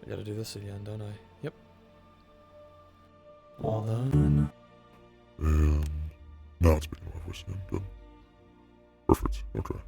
I gotta do this again, don't I? Yep. All done. And now it's making a voice again. Good. Perfect. Okay.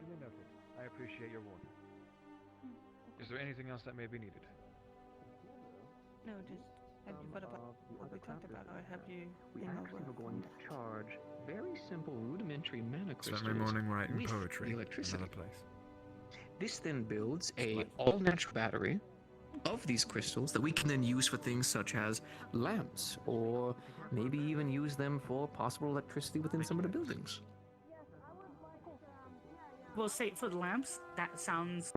Duly noted. I appreciate your warning. Is there anything else that may be needed? No, just have you thought about what we talked about, or have you We been actually over were going that? to charge very simple rudimentary mana crystals Saturday morning writing with poetry the in electricity. another place. This then builds a all-natural battery of these crystals that we can then use for things such as lamps, or maybe even use them for possible electricity within some of the buildings. Well, say for the lamps, that sounds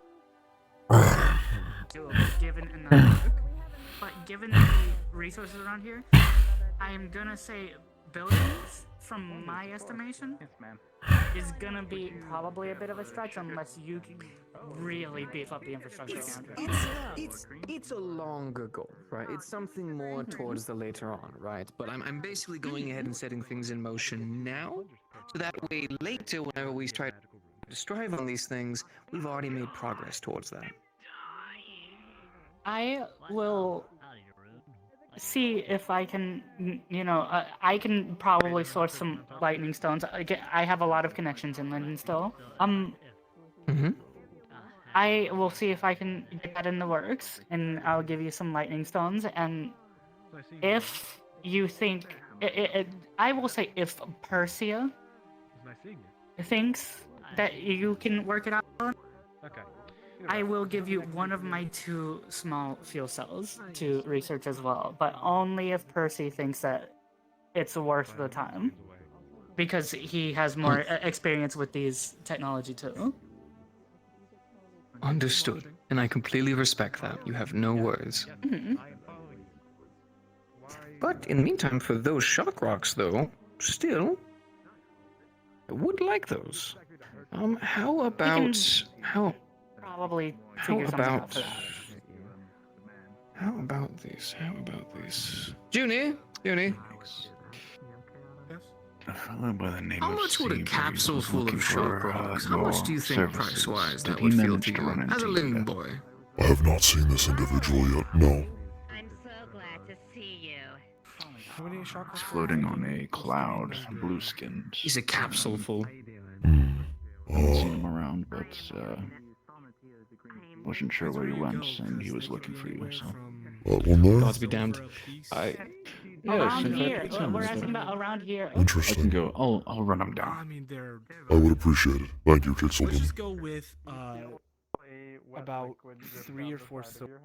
doable given enough work. But given the resources around here, I am gonna say buildings, from my estimation, is gonna be probably a bit of a stretch unless you can really beef up the infrastructure around here. It's a longer goal, right? It's something more towards the later on, right? But I'm basically going ahead and setting things in motion now, so that way later, whenever we try to strive on these things, we've already made progress towards that. I will see if I can, I can probably source some lightning stones. I have a lot of connections in London still. I will see if I can get that in the works, and I'll give you some lightning stones. And if you think, I will say if Persia thinks that you can work it out, Okay. I will give you one of my 2 small fuel cells to research as well, but only if Percy thinks that it's worth the time, because he has more experience with these technology too. Understood, and I completely respect that. You have no worries. But in the meantime, for those shock rocks, though, still, I would like those. How about Probably figure something out for that. How about these? Junie? A fellow by the name How of much would a Seabury capsule was full looking of for, shock rocks? How much do you think, services. price-wise, Did that he would feel manage to to you run as a into living you? boy? I have not seen this individual yet, no. I'm so glad to see you. How many shock He's floating on a cloud, blue skinned. He's a capsule full. I haven't seen him around, but wasn't sure where he went, and he was looking for you, so. One there? Gods be damned. Around if I here, pick some, we're is asking there- about around here. I can Interesting. go. I'll run him down. I mean, they're. I would appreciate it. Thank you, Let's Kixelden. just go with about 3 or 4 silver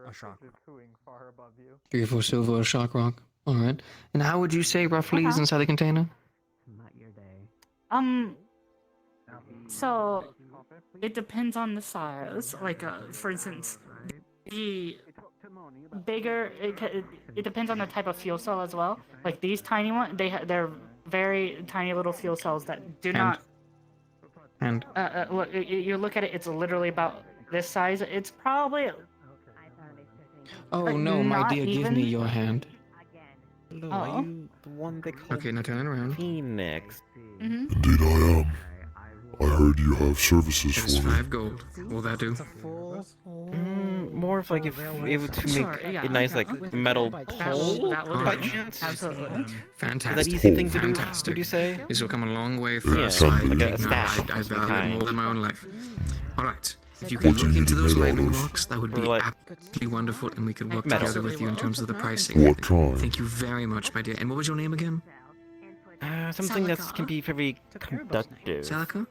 a shock rock. 3 or 4 silver, a shock rock. Alright. And how would you say roughly is Okay. inside the container? So it depends on the size. Like, for instance, the bigger, it depends on the type of fuel cell as well. Like these tiny ones, they're very tiny little fuel cells that do not. And Look, you look at it, it's literally about this size. It's probably. oh Like, no, my not dear, give me even- your hand. Hello, Oh. are you the one they call Okay, now turn around. Phoenix? Mm-hmm. Indeed I am. I heard you have services That is for me. 5 gold. Will that do? It's a full. More of like if able to make Sure, yeah, a nice yeah. like metal pole that would by do. chance. Absolutely. Is that Fantastic. easy thing to do? Fantastic. Would you say? This will come a long way for Yeah, us. I, like a no, staff I of some value it kind. more than my own life. Alright. If you could What do look you into need those made out lightning of? rocks, that would be What? absolutely wonderful, and we could work Metal. together with you in terms of the pricing. What kind? Thank you very much, my dear. And what was your name again? Something that Celica? can be very conductive. Salika?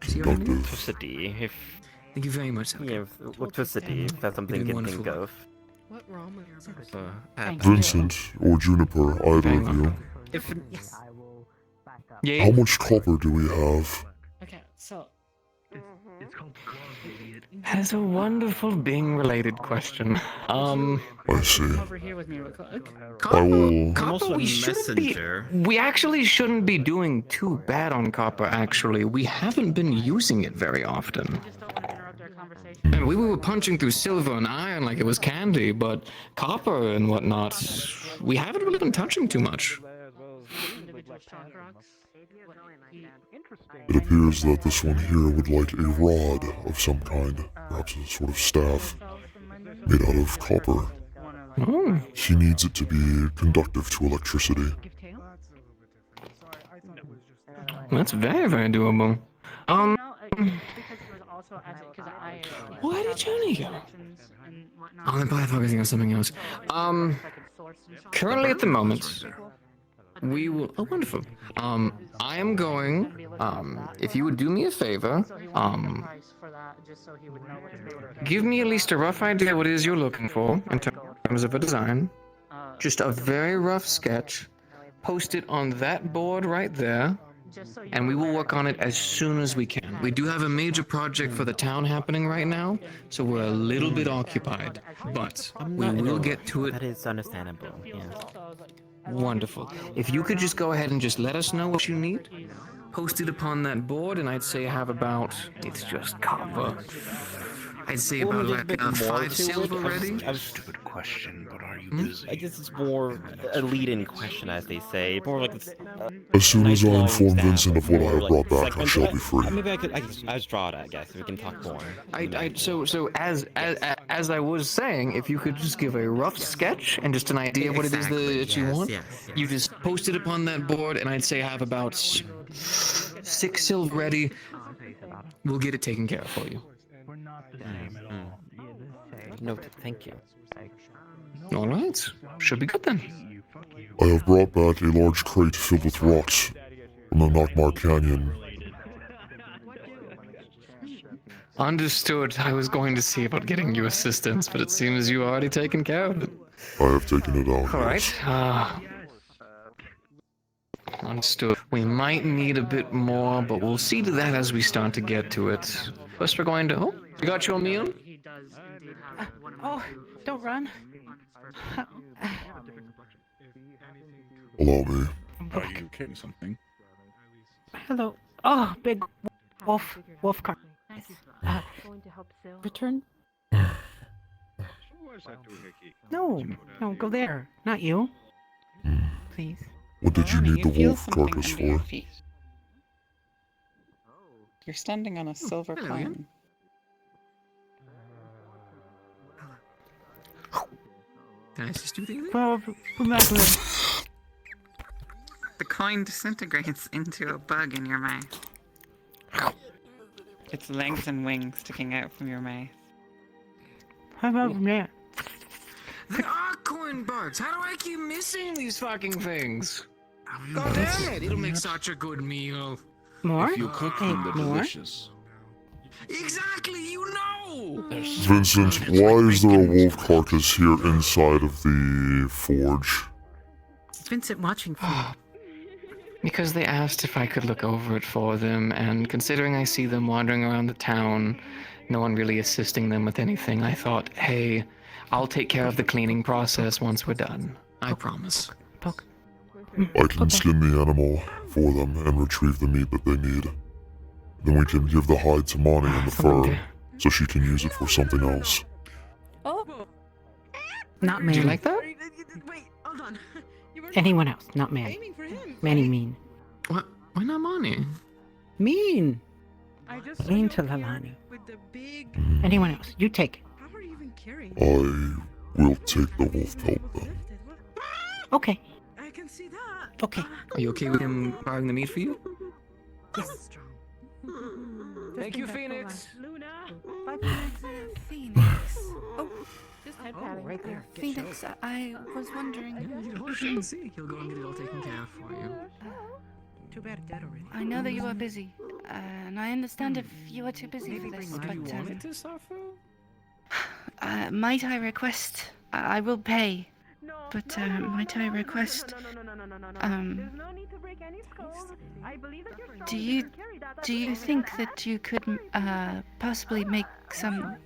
Is your name? Conductive. Electricity, if Thank you very much, Salika. yeah, electricity, if that's something You're you can wonderful. think of. What wrong with your Thank you. Vincent or Juniper, either Very of you. welcome. If How Yeah. much copper do we have? Okay, so That is a wonderful being-related question. I see. come over here with me real quick. I will. Copper, we shouldn't be. We actually shouldn't be doing too bad on copper. Actually, we haven't been using it very often. Just don't want to interrupt our conversation. And we were punching through silver and iron like it was candy, but copper and whatnot, we haven't really been touching too much. Individual shock rocks. It appears that this one here would like a rod of some kind, perhaps a sort of staff made out of copper. Oh, He needs it to be conductive to electricity. that's very, very doable. No, because it was also because I. Where did Johnny go? connections and whatnot. I'm probably focusing on something else. So, if I could source some shock Currently at the moment, We will. Oh, wonderful. I am going. If you would do me a favor, give me at least a rough idea what it is you're looking for in terms of a design. Just a very rough sketch. Post it on that board right there, and we will work on it as soon as we can. We do have a major project for the town happening right now, so we're a little bit occupied, but we will get to it. That is understandable, yeah. Wonderful. If you could just go ahead and just let us know what you need, post it upon that board, and I'd say have about, it's just copper. I'd say Well, about there's a bit like more 5 to it. silver ready. Stupid question, but are you busy? I guess it's more a lead-in question, as they say. More like As soon as I nice inform long Vincent of what I have example, brought back, I segment. shall be free. Maybe I just draw it, I guess. We can talk more. So as I was saying, if you could just give a rough sketch and just an idea of what it is that you want, you just post it upon that board, and I'd say have about 6 silver ready. We'll get it taken care of for you. Noted, thank you. All right, should be good then. I have brought back a large crate filled with rocks from the Knockmar Canyon. Understood. I was going to see about getting you assistance, but it seems you already taken care of it. I have taken it out. All right. Understood. We might need a bit more, but we'll see to that as we start to get to it. First, we're going to. Oh, you got your meal? Oh, don't run. Allow me. Are you carrying something? Hello. Oh, big wolf car. Return. No, go there. Not you. Please. What did you need the wolf carcass for? You're standing on a silver coin. Can I assist you with anything? Well, The coin disintegrates into a bug in your mouth. Its legs and wings sticking out from your mouth. how about that? There are coin bugs. How do I keep missing these fucking things? God damn it! It'll make such a good meal. More? If you cook them, they're more? delicious. Exactly, you know. Vincent, why is there a wolf carcass here inside of the forge? Vincent watching for you. Because they asked if I could look over it for them, and considering I see them wandering around the town, no one really assisting them with anything, I thought, hey, I'll take care of the cleaning process once we're done. I promise. Poke. I can skin the animal for them and retrieve the meat that they need. Then we can give the hide to Monty and the fur, so she can use it for something else. Not Do Manny. you like that? Wait, hold on. Anyone else, not Manny. Aiming for him. Manny mean. What? Why not Monty? Mean. I just Mean saw to you Lalani. with the big. Anyone else, you take it. How are you even carrying? I will take the wolf pelt then. Okay. I can see that. Okay. Are you okay with him buying the meat for you? Yes. Thank you, Phoenix. Luna. Bye, Phoenix. Oh, right there. Phoenix, I was wondering. You see, he'll go and get it all taken care of for you. Too bad Dad already. I know that you are busy, and I understand if you are too busy for this, but to suffer? might I request? I will pay, No, but no, might I request? There's no need to break any skulls. I believe that you're strong. Do You you can carry that. do you think that you could possibly make some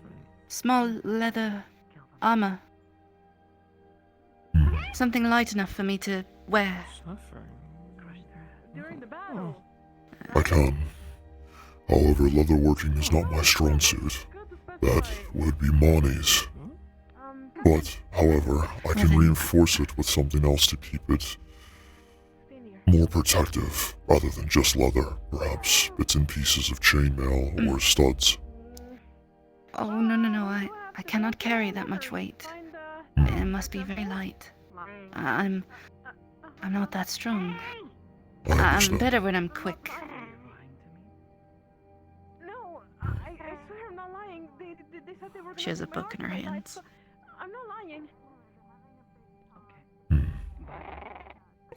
small leather armor, something light enough for me to wear? During the battle. I can. However, leatherworking is not my strong suit. That would be Monty's. But, however, I can reinforce it with something else to keep it more protective, rather than just leather. Perhaps bits and pieces of chainmail or studs. Oh no! I cannot carry that much weight. It must be very light. I'm not that strong. I I'm understand. better when I'm quick. No, I swear I'm not lying. They said they were. She has a book in her hands. I'm not lying.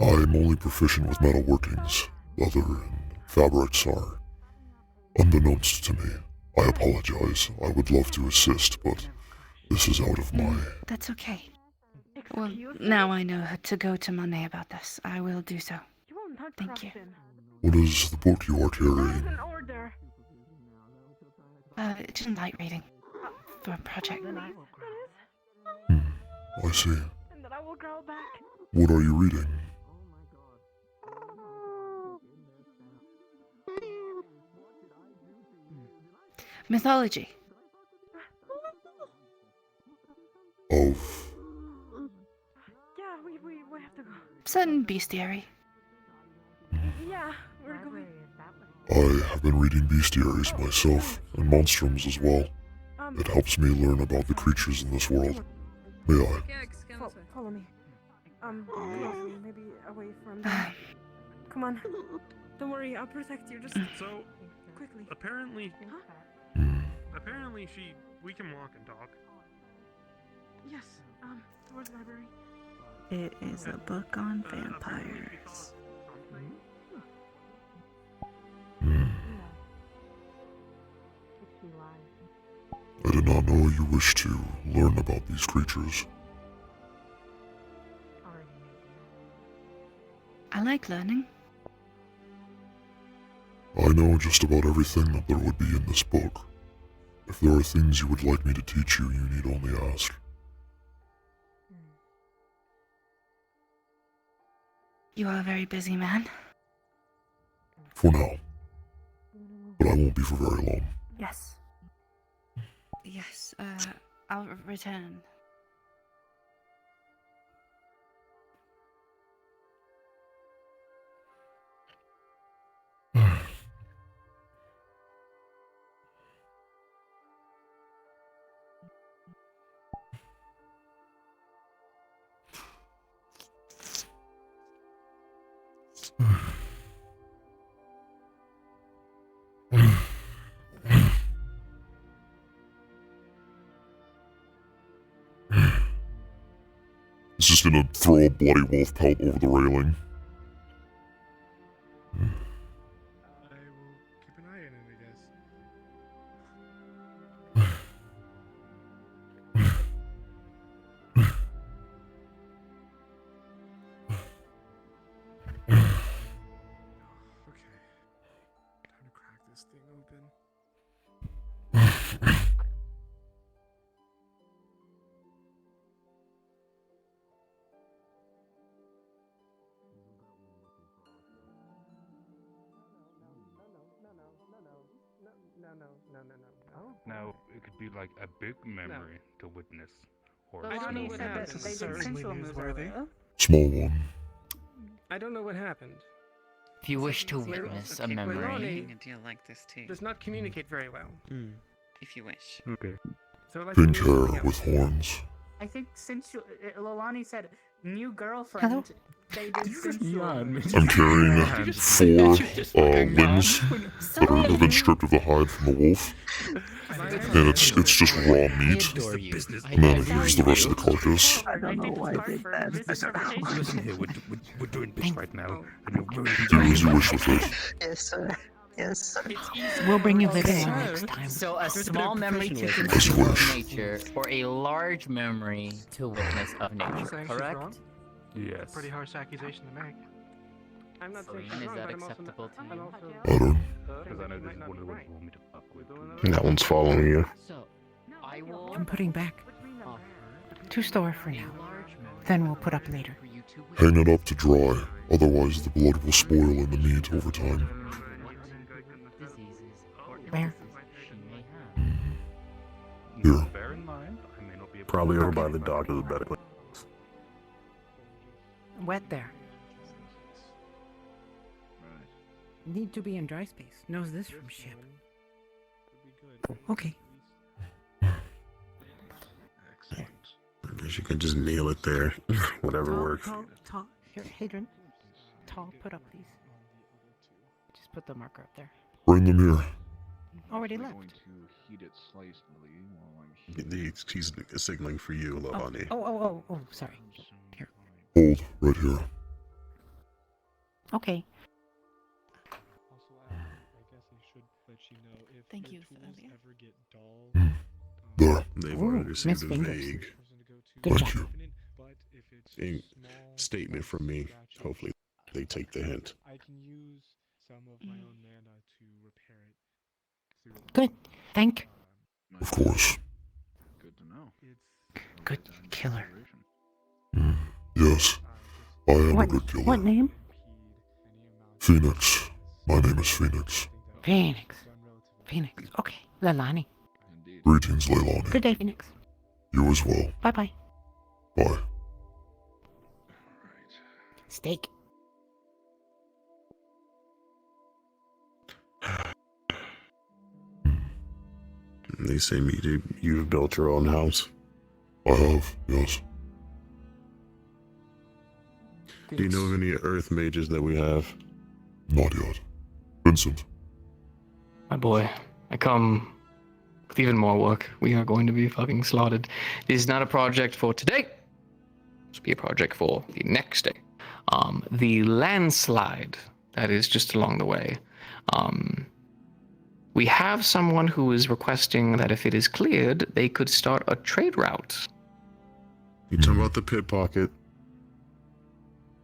I'm only proficient with metalworkings. Leather and fabrics are unbeknownst to me. I apologize. I would love to assist, but this is out of my... That's okay. Well, now I know to go to Monet about this. I will do so. Thank you. What is the book you are carrying? Just light reading. For a project. I see. What are you reading? Mythology. Of... Yeah, we have to go. Set in bestiary. Yeah, we're going. I have been reading bestiaries myself, and monstroms as well. It helps me learn about the creatures in this world. May I? Follow me. Maybe away from them. Come on. Don't worry, I'll protect you. Just So, quickly. apparently, Huh? apparently we can walk and talk. Yes. Towards the library. It is a book on vampires. I did not know you wished to learn about these creatures. I like learning. I know just about everything that there would be in this book. If there are things you would like me to teach you, you need only ask. You are a very busy man. For now. But I won't be for very long. Yes. Yes, I'll return. He's just gonna throw a bloody wolf pelt over the railing. I will keep an eye on it, I guess. Okay. Time to crack this thing open. Now, it could be like a big memory to witness. Or I don't know what happened. They did sensual moves earlier. Small one. I don't know what happened. If you wish to witness a memory, Leilani A deal like this too. does not communicate very well. If you wish. Okay. So let's Pink do something hair with else. horns. I think since Lolani said new girlfriend, they did sensual. I'm carrying 4 limbs that have been stripped of the hide from the wolf. And it's just raw meat. And then here's the rest of the carcass. I don't know why they did that. Listen here, we're doing this right now. Do as you wish with it. Yes, sir. Yes. we'll bring you Okay. video next time. So a small memory to As you consider of wish. nature, or a large memory to witness of nature, correct? Yes. Pretty harsh accusation to make. I'm not saying Celine, she's is wrong, that but I'm also acceptable to I'm you? also I don't. Because I know this is one of the ones you want me to fuck with. That one's following you. So, I will I'm putting back offer to store for now. a large memory Then we'll put up later. for you to Hang witness it up to dry, otherwise the blood will spoil in the meat over time. what diseases or Where? illnesses she may have. Here. Bear in mind, I may not be able Probably to over by the doctor's bed. Wet there. Need to be in dry space. Knows this from ship. Okay. I guess you can just nail it there. Whatever works. Tall. Here, Hadrian. Tall, put up these. Just put the marker up there. Bring them here. Already left. He's signaling for you, Lavani. Oh, sorry. Here. Hold, right here. Okay. Also, I guess I should let you know if Thank your you, tools Sylvia. ever get dull. There. They've Ooh, already Miss received a Fingers. vague Good Thank job. you. But if it's small statement from me. scratches, Hopefully, they take the hint. I can use some of my own mana to repair it through. Good. Thank. Of course. Good to know. Good killer. Yes. I am a good killer. What name? Phoenix. My name is Phoenix. Phoenix. Phoenix. Okay. Leilani. Greetings, Leilani. Good day, Phoenix. You as well. Bye-bye. Bye. Steak. They say you've built your own house. I have, yes. Do you know of any earth mages that we have? Not yet. Vincent. My boy, I come with even more work. We are going to be fucking slaughtered. This is not a project for today. This will be a project for the next day. The landslide that is just along the way. We have someone who is requesting that if it is cleared, they could start a trade route. You talking about the pit-pocket?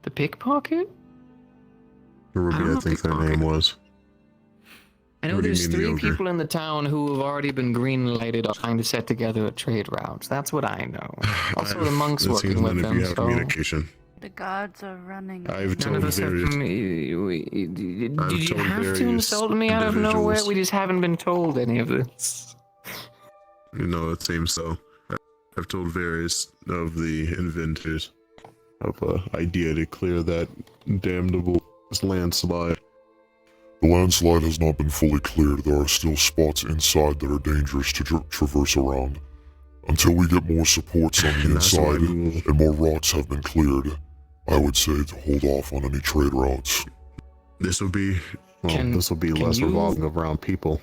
The pickpocket? Ruby, I think their name was. I know What do you there's mean, the 3 ogre? people in the town who have already been green-lighted on trying to set together a trade route. That's what I know. Also, the monks It seems working with none of them, you have so... communication. The guards are running. I've None told of us have... various. Did you told have to various insult me out of nowhere? individuals. We just haven't been told any of this. You know, it seems so. I've told various of the inventors of an idea to clear that damnable landslide. The landslide has not been fully cleared. There are still spots inside that are dangerous to traverse around. Until we get more supports on the And that's why inside and more rocks have been cleared, I would say to hold off on any trade routes. This will be Can less you- revolving around people.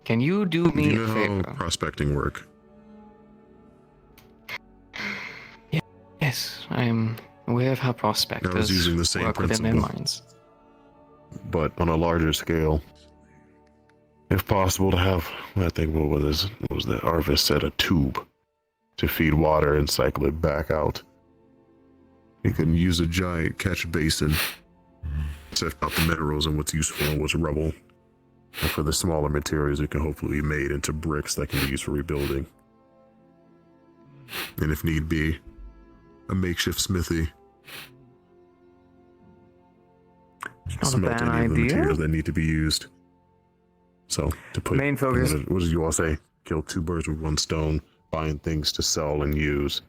Can you do Do me you know a how favor? prospecting work? Yes, I am aware of how prospectors using the same work within their principle. minds. But on a larger scale. If possible to have, I think what was that? Arvis said a tube to feed water and cycle it back out. You can use a giant catch basin, sift out the minerals and what's useful and what's rubble. And for the smaller materials, it can hopefully be made into bricks that can be used for rebuilding. And if need be, a makeshift smithy. Not a Smelt bad any of the idea. materials that need to be used. So, to put... Main focus- What did you all say? Kill 2 birds with 1 stone, find things to sell and use,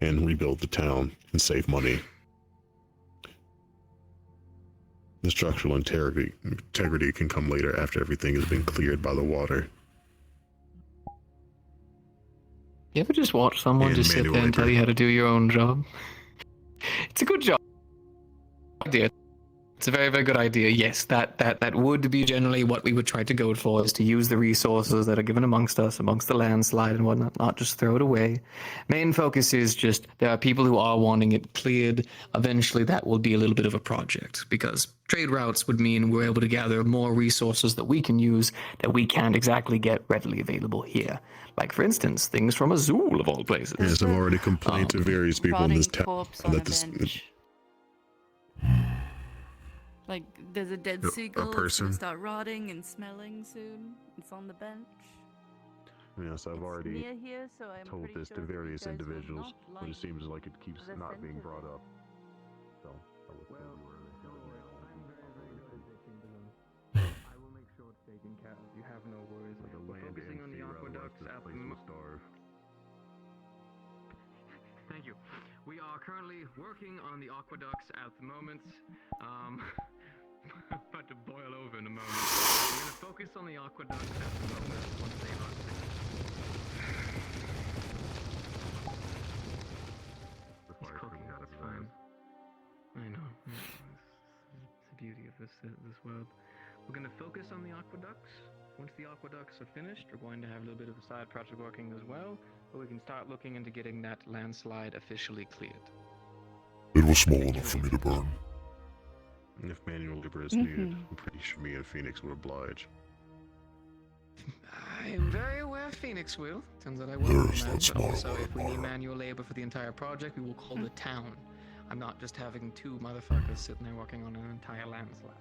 and rebuild the town and save money. The structural integrity can come later after everything has been cleared by the water. You ever just watch someone And just sit manual there and tell labor. you how to do your own job? It's a good job. Idea. It's a very, very good idea. Yes, that would be generally what we would try to go for, is to use the resources that are given amongst us, amongst the landslide and whatnot, not just throw it away. Main focus is just there are people who are wanting it cleared. Eventually that will be a little bit of a project, because trade routes would mean we're able to gather more resources that we can use that we can't exactly get readily available here. Like, for instance, things from Azul, of all places. Yes, I've already complained to various people in this Rotting town corpse on a that this bench. Like, there's a dead seagull. It's person? gonna start rotting and smelling soon. It's on the bench. Yes, I've already Near here, so I'm told pretty this sure to that you various guys will individuals, not but like it seems like it keeps the not being scent of brought it. up. So, I will tell you where the hell they are. I will make sure it's taken care of. You have no worries. The We're land focusing on the ANC, otherwise aqueducts this at the place will starve. Thank you. We are currently working on the aqueducts at the moment. About to boil over in a moment. We're going to focus on the aqueducts at the moment once they are finished. He's cooking, that's fine. I know. It's the beauty of this world. We're going to focus on the aqueducts. Once the aqueducts are finished, we're going to have a little bit of a side project working as well, but we can start looking into getting that landslide officially cleared. It was small enough for me to burn. If manual labor is needed, I'm pretty sure me and Phoenix would oblige. I am very aware Phoenix will. Turns out I will. There's that But smile also, I if we need admire. manual labor for the entire project, we will call the town. I'm not just having two motherfuckers sitting there working on an entire landslide.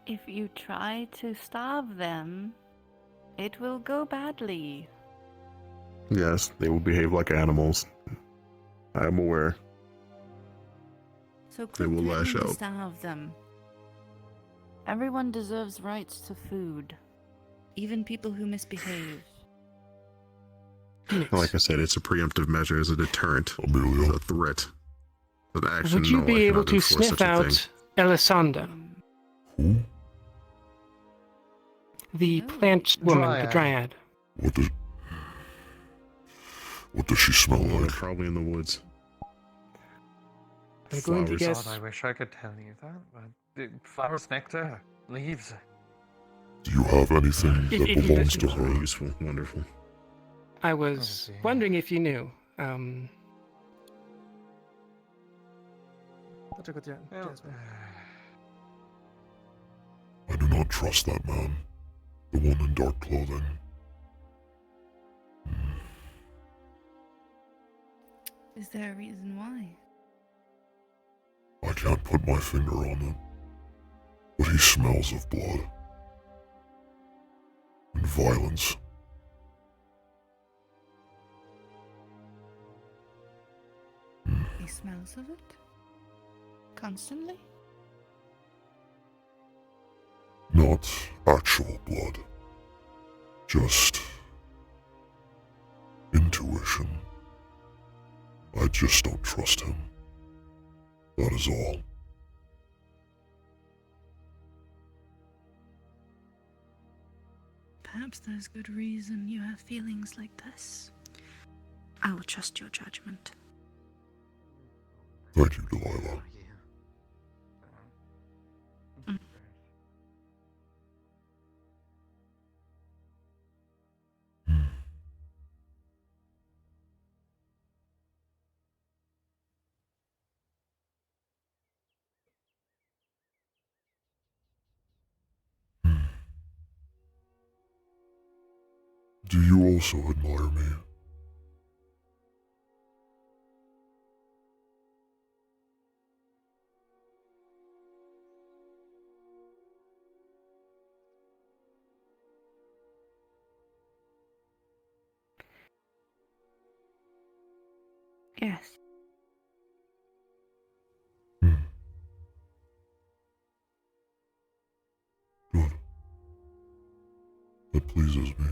If you try to starve them, it will go badly. Yes, they will behave like animals. I am aware. So They quit will lash threatening to out. starve them. Everyone deserves rights to food, even people who misbehave. Like I said, it's a preemptive measure as a deterrent. Amelia. A threat. An action, Would you no, I be able cannot to enforce sniff such a out thing. Elisanda, Who? the plant woman, the dryad? What does she smell like? Probably in the woods. I'm going to God, guess. I wish I could tell you that, but the flowers, nectar, leaves. Do you have anything that belongs to Very her? useful, wonderful. I was wondering if you knew. I do not trust that man. The one in dark clothing. Is there a reason why? I can't put my finger on it. But he smells of blood. And violence. He smells of it? Constantly? Not actual blood. Just intuition. I just don't trust him. That is all. Perhaps there's good reason you have feelings like this. I will trust your judgment. Thank you, Delilah. Do you also admire me? Yes. Good. That pleases me.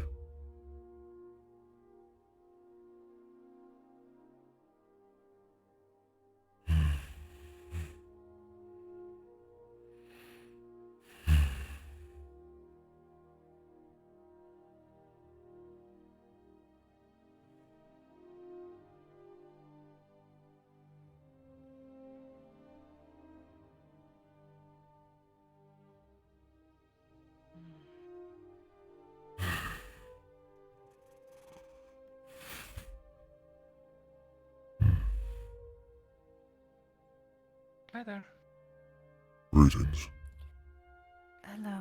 Hi there. Greetings. Hello.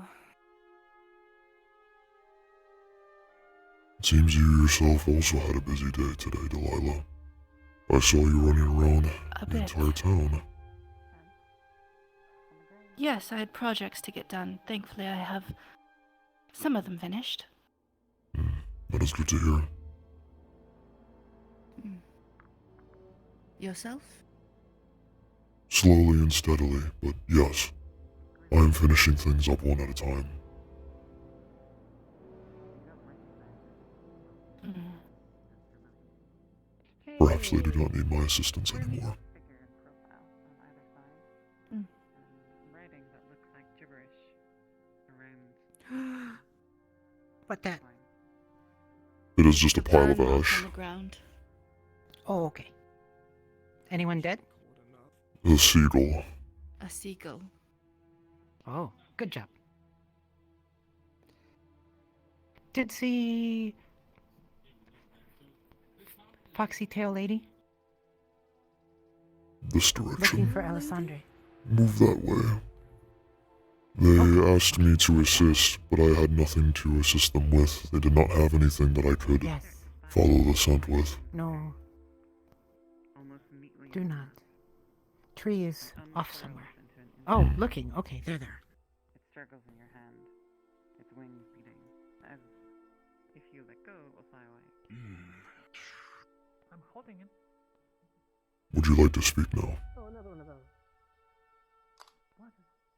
It seems you yourself also had a busy day today, Delilah. I saw you running around the entire town. Yes, I had projects to get done. Thankfully, I have some of them finished. That is good to hear. Yourself? Slowly and steadily, but yes. I am finishing things up one at a time. Perhaps they do not need my assistance anymore. Writing that looks like gibberish around. What that? It is just a pile of Burn mark ash. on the ground. Oh, okay. Anyone dead? A seagull. A seagull. Oh, good job. Did see Foxy Tail Lady This looking direction. for Alessandre. Move that way. They asked me to assist, but I had nothing to assist them with. They did not have anything that I could Yes. follow the scent with. No. Do not. Tree is off somewhere. Oh, looking. Okay, they're there. It circles in your hand, its wings beating, as if you let go, it will fly away. I'm holding him. Would you like to speak now? Oh, another one of those.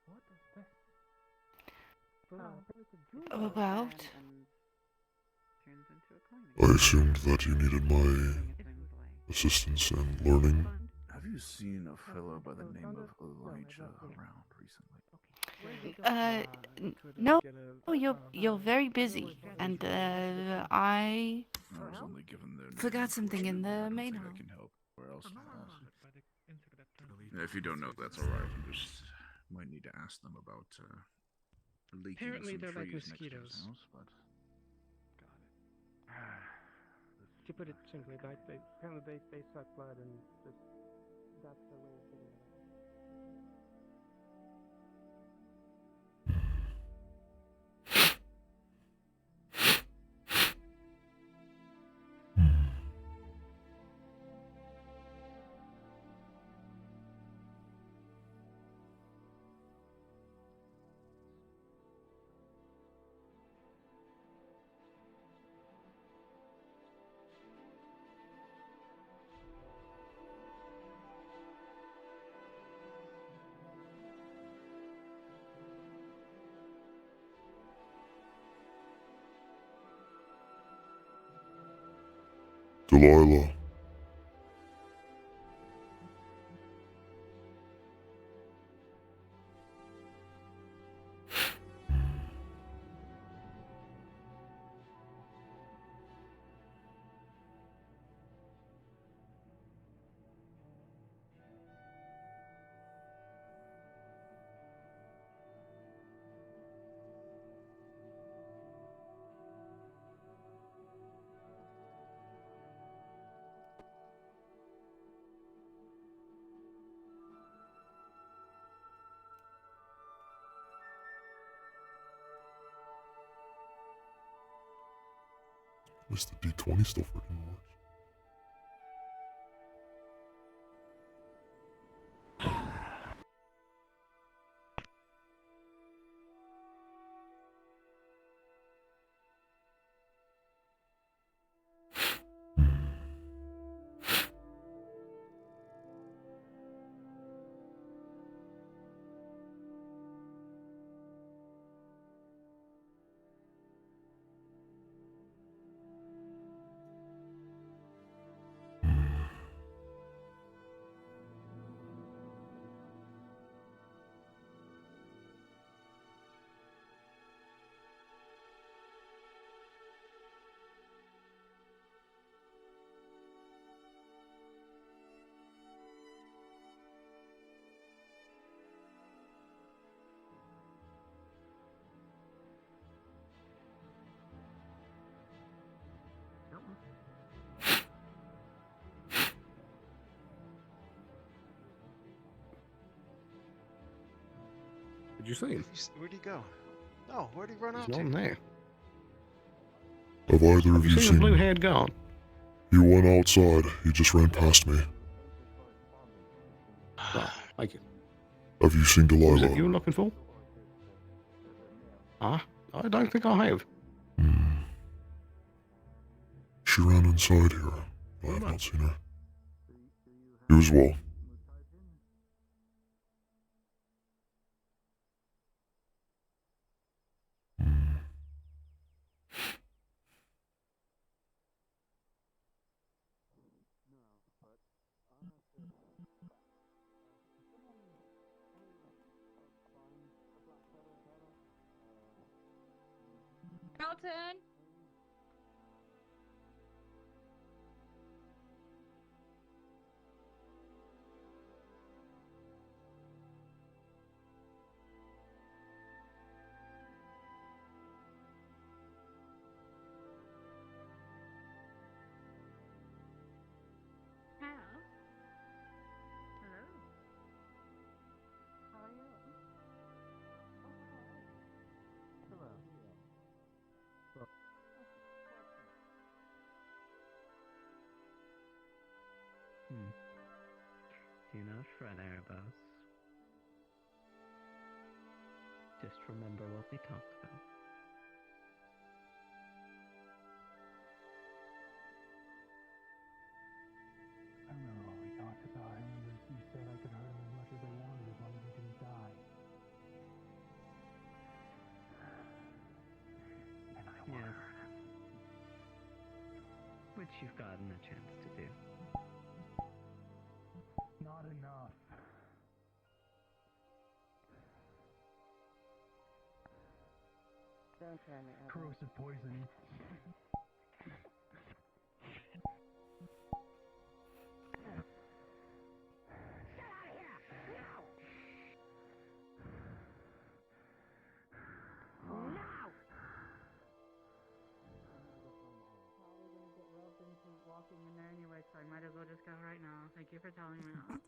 What is this? About? I assumed that you needed my assistance in learning. Have you seen a fellow by the name of Elijah around recently? No. Oh, you're very busy, and I I was only given their forgot something in the main I hall. can help. Where else? If you don't know, that's alright. You just might need to ask them about leaking Apparently some they're like trees next to his mosquitoes. house, but To put it simply, apparently they suck blood and just that's their way of getting it. Delilah. Mr. D20 still freaking works. Did you see him? Where'd he go? No, where'd he run He's off not to? in there. Have either Have of you you seen the blue seen... head gone? He went outside. He just ran past me. Oh, thank you. Have you seen What was it Delilah? you were looking for? I don't think I have. She ran inside here. I have not seen her. You as well. Carlton! Hello? How are you? Hello. Do not fret, Erebos. Just remember what we talked about. I remember what we talked about. I remember you said I could hurt him as much as I wanted as long as he didn't die. And I want to hurt him. Which you've gotten a chance to do. Not enough. Don't try me. Corrosive poison. Probably gonna get roped into walking in there anyway, so I might as well just go right now. Thank you for telling me that.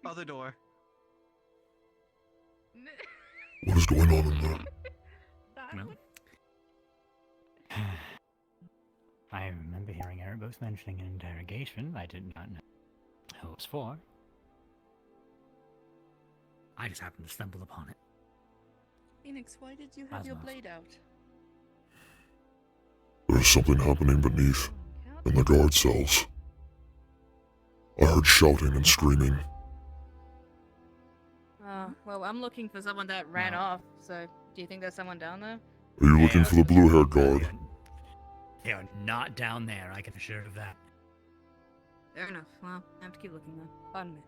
Other door. What is going on in there? I remember hearing Erebos mentioning an interrogation. I did not know who it was for. I just happened to stumble upon it. Phoenix, why did you have your blade out? There's something happening beneath, in the guard cells. I heard shouting and screaming. Well, I'm looking for someone that ran off, so do you think there's someone down there? Are you looking for the blue-haired guard? They are not down there, I can assure you of that. Fair enough. Well, I have to keep looking then. Pardon me.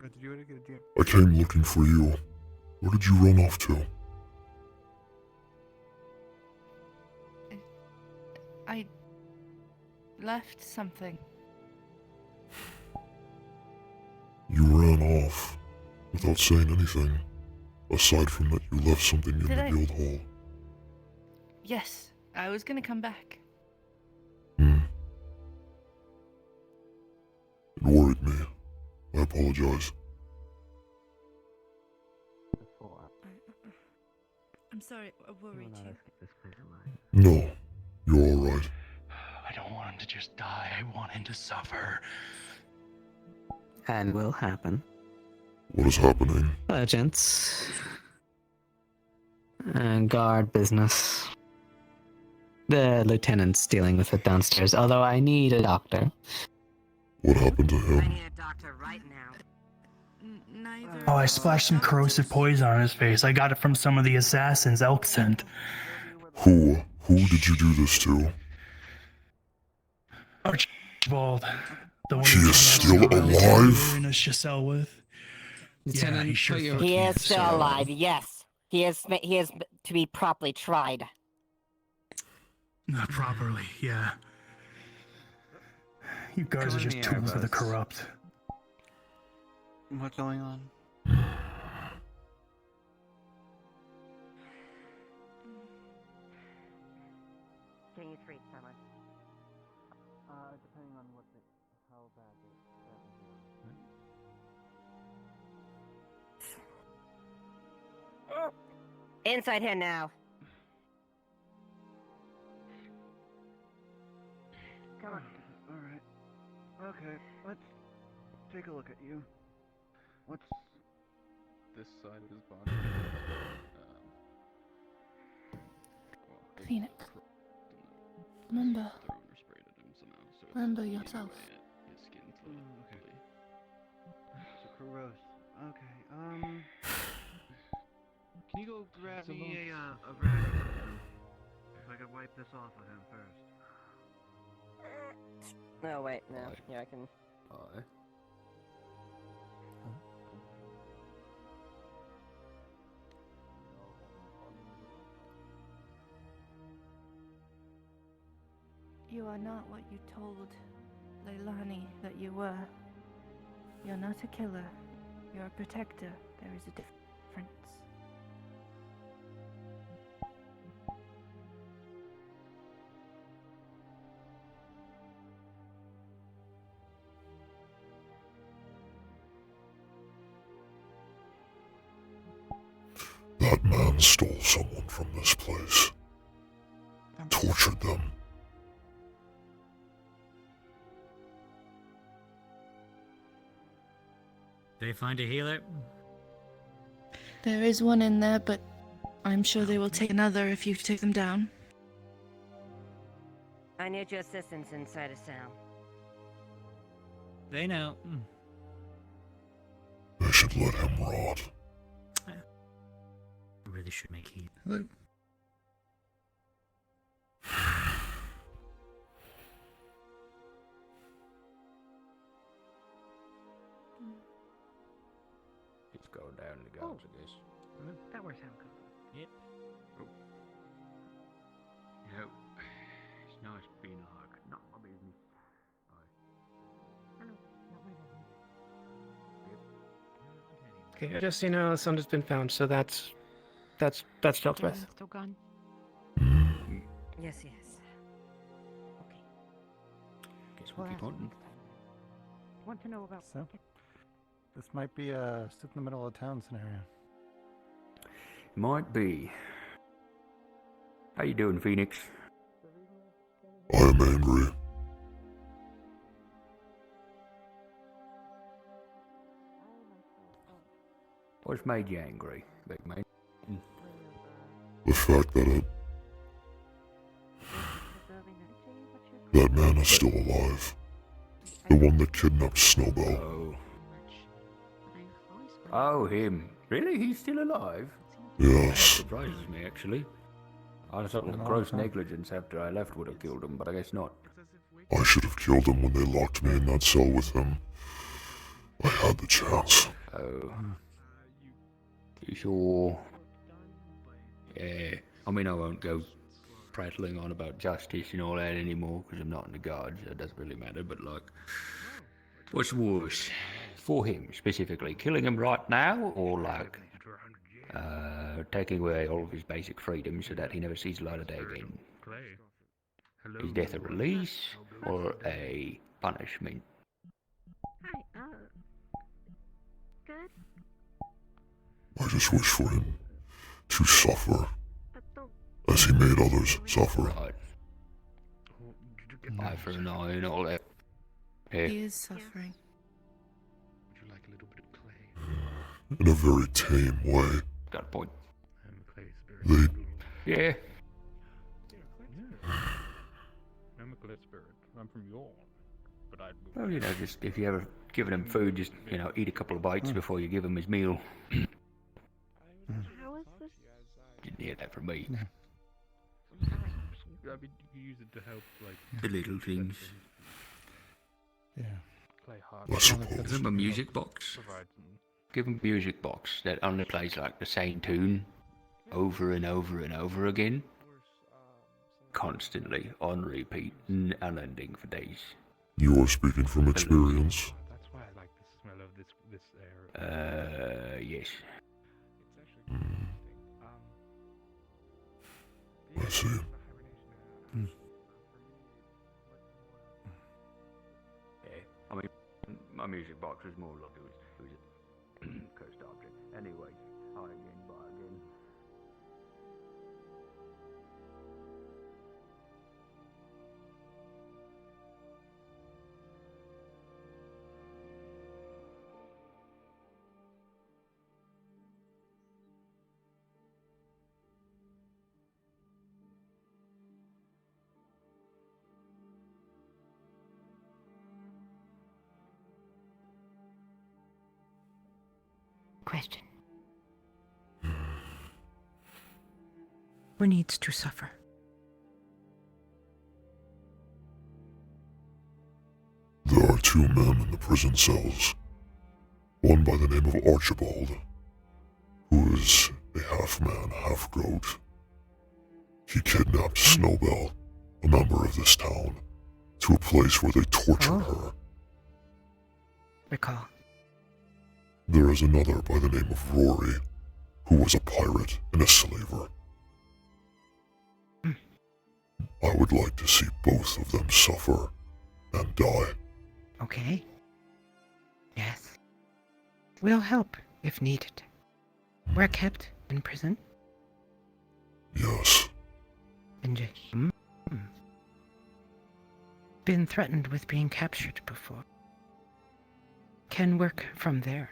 Did you want to get a deal? I came looking for you. Where did you run off to? I left something. You ran off without saying anything. Aside from that, you left something in Did the I? guild hall. Yes, I was gonna come back. It worried me. I apologize. I'm sorry, I worried you. No, you're alright. I don't want him to just die. I want him to suffer. And will happen. What is happening? Urgents. And guard business. The lieutenant's dealing with it downstairs, although I need a doctor. What happened to him? a doctor right now. Neither. Oh, I splashed some corrosive poison on his face. I got it from some of the assassins Elk sent. Who did you do this to? Archibald. The one He who is still alive? in a chisel with. Yeah, he sure fucking He is still so. alive, yes. He is to be properly tried. Not properly, yeah. You guys are just tools of the corrupt. What's going on? Can you treat someone? Depending on how bad it is. Inside here now. Come on. Alright. Okay, let's take a look at you. What's this side of his body? Phoenix. Remember yourself. Okay. So corrosive. Okay, can you go grab me a rag? If I could wipe this off of him first. No, wait, no. Yeah, I can. You are not what you told Leilani that you were. You're not a killer. You're a protector. There is a difference. That man stole someone from this place. Tortured them. They find a healer? There is one in there, but I'm sure they will take another if you take them down. I need your assistance inside a cell. They know. They should let him rot. Really should make heat. Hello. It's going down in the gulch, I guess. That works out good. Yep. You know, it's nice being like, not my business. Okay, just so you know, the sun has been found, so that's dealt with. Still gone. Yes, yes. Guess we'll keep hunting. Want to know about So, this might be a sit in the middle of town scenario. Might be. How you doing, Phoenix? I am angry. What's made you angry, big man? The fact that that man is still alive. The one that kidnapped Snowbell. Oh, him. Really? He's still alive? Yes. That surprises me, actually. I thought gross negligence after I left would have killed him, but I guess not. I should have killed him when they locked me in that cell with him. I had the chance. Oh. You sure? Yeah. I mean, I won't go prattling on about justice and all that anymore, because I'm not in the guards, so it doesn't really matter, but like, what's worse? For him, specifically, killing him right now, or like, taking away all of his basic freedoms so that he never sees the light of day again? Is death a release, or a punishment? Hi, good? I just wish for him to suffer as he made others suffer. Right. Eye for an eye and all that. Yeah. He is suffering. Would you like a little bit of clay? In a very tame way. Got a point. I'm a clay spirit. They... Yeah. I'm a clay spirit. I'm from Yorn. But I'd move. Well, you know, just if you ever given him food, just, you know, eat a couple of bites before you give him his meal. How is this? Didn't hear that from me. I mean, you use it to help, like... The little things. Yeah. Clay hard. I suppose. Give him a music box. Give him a music box that only plays like the same tune over and over and over again. Constantly, on repeat, unending for days. You are speaking from experience. That's why I like the smell of this air. Yes. I see. Yeah, I mean, my music box was more like it was a cursed object. Anyway, I again, bye again. Question. Who needs to suffer? There are two men in the prison cells. One by the name of Archibald, who is a half-man, half-goat. He kidnapped Snowbell, a member of this town, to a place where they tortured her. Recall. There is another by the name of Rory, who was a pirate and a slaver. I would like to see both of them suffer and die. Okay. Yes. We'll help if needed. We're kept in prison. Yes. Been threatened with being captured before. Can work from there.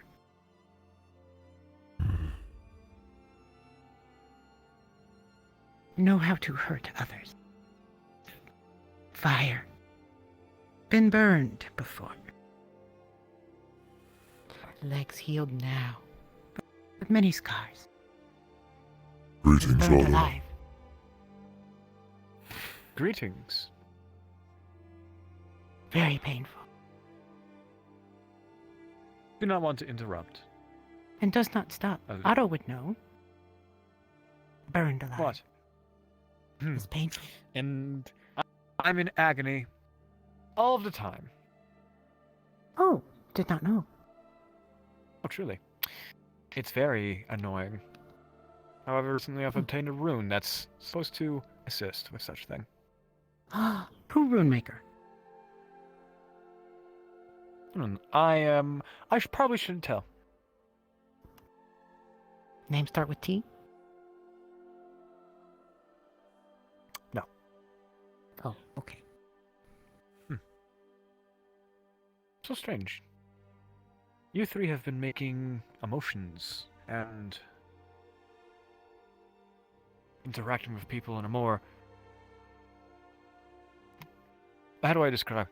Know how to hurt others. Fire. Been burned before. Legs healed now, but many scars. Greetings, Burned Lana. alive. Greetings. Very painful. Do not want to interrupt. And does not stop. Otto would know. Burned alive. What? It's painful. And I'm in agony all of the time. Oh, did not know. Oh, truly. It's very annoying. However, recently I've obtained a rune that's supposed to assist with such thing. Who rune maker? I probably shouldn't tell. Name start with T? No. Oh, okay. So strange. You three have been making emotions and interacting with people in a more... How do I describe?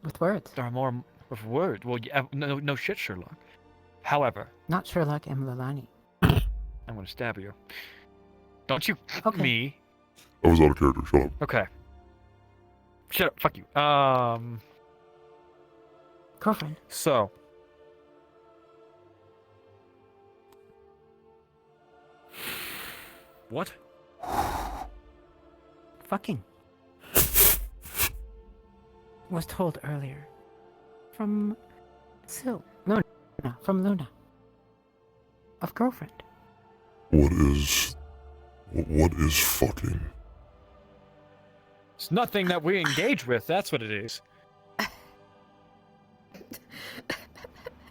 With words. There are more with words. Well, yeah, no shit, Sherlock. However... Not Sherlock M. Lalani. I'm gonna stab you. Don't you... Okay. Me. I was out of character, shut up. Okay. Shut up, fuck you. Girlfriend. So... What? Fucking. Was told earlier. From... Luna. From Luna. Of girlfriend. What is fucking? It's nothing that we engage with, that's what it is.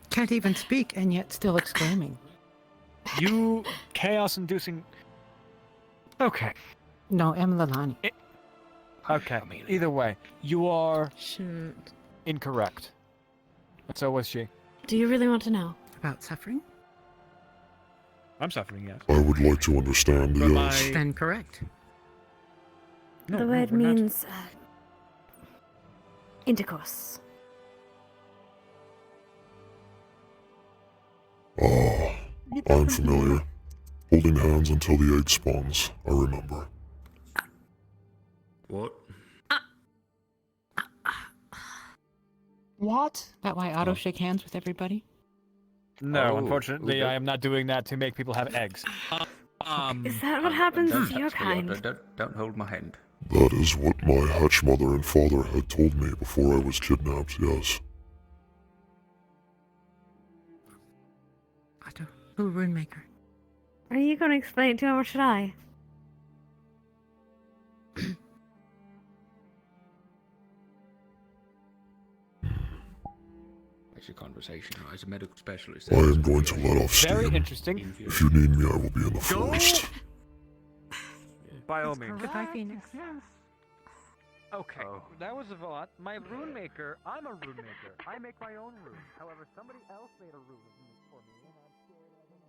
Can't even speak and yet still exclaiming. You chaos-inducing... Okay. No, M. Lalani. Okay, either way, you are... Shouldn't. Incorrect. And so was she. Do you really want to know? About suffering? I'm suffering, yes. I would like to understand, But yes. Then correct. The word means intercourse. Ah, I'm familiar. Holding hands until the egg spawns, I remember. What? What? That why Otto shake hands with everybody? No, Oh, unfortunately, okay. I am not doing that to make people have eggs. Is that what happens don't to your touch me, kind? Don't hold my hand. That is what my hatch mother and father had told me before I was kidnapped, yes. Otto, who rune maker? Are you going to explain it to him or should I? It's a conversation. As a medical specialist... I am going to let off steam. Very interesting. If you need me, I will be in the forest. By all means. Goodbye, Phoenix. Okay, that was a lot. My rune maker, I'm a rune maker. I make my own rune. However, somebody else made a rune for me, and I'm scared I don't know.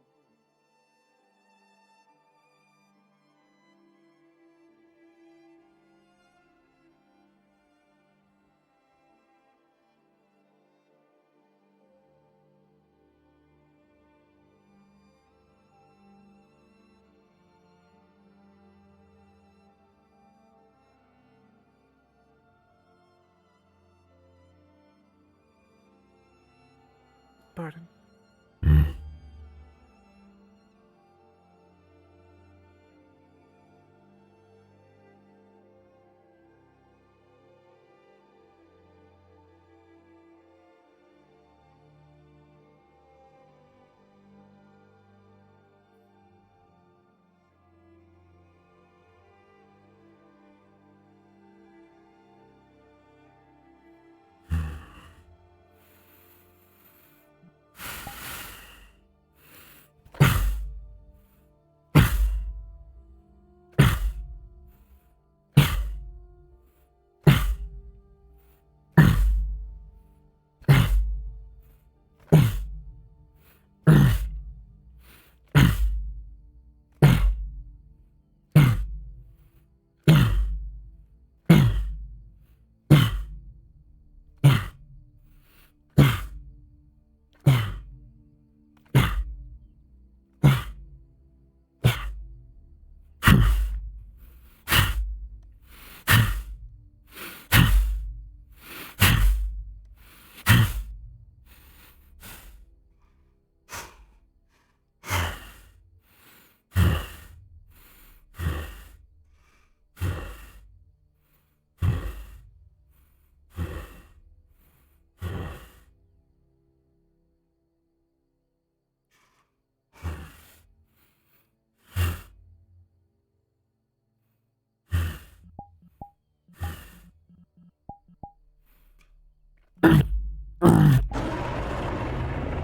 Pardon.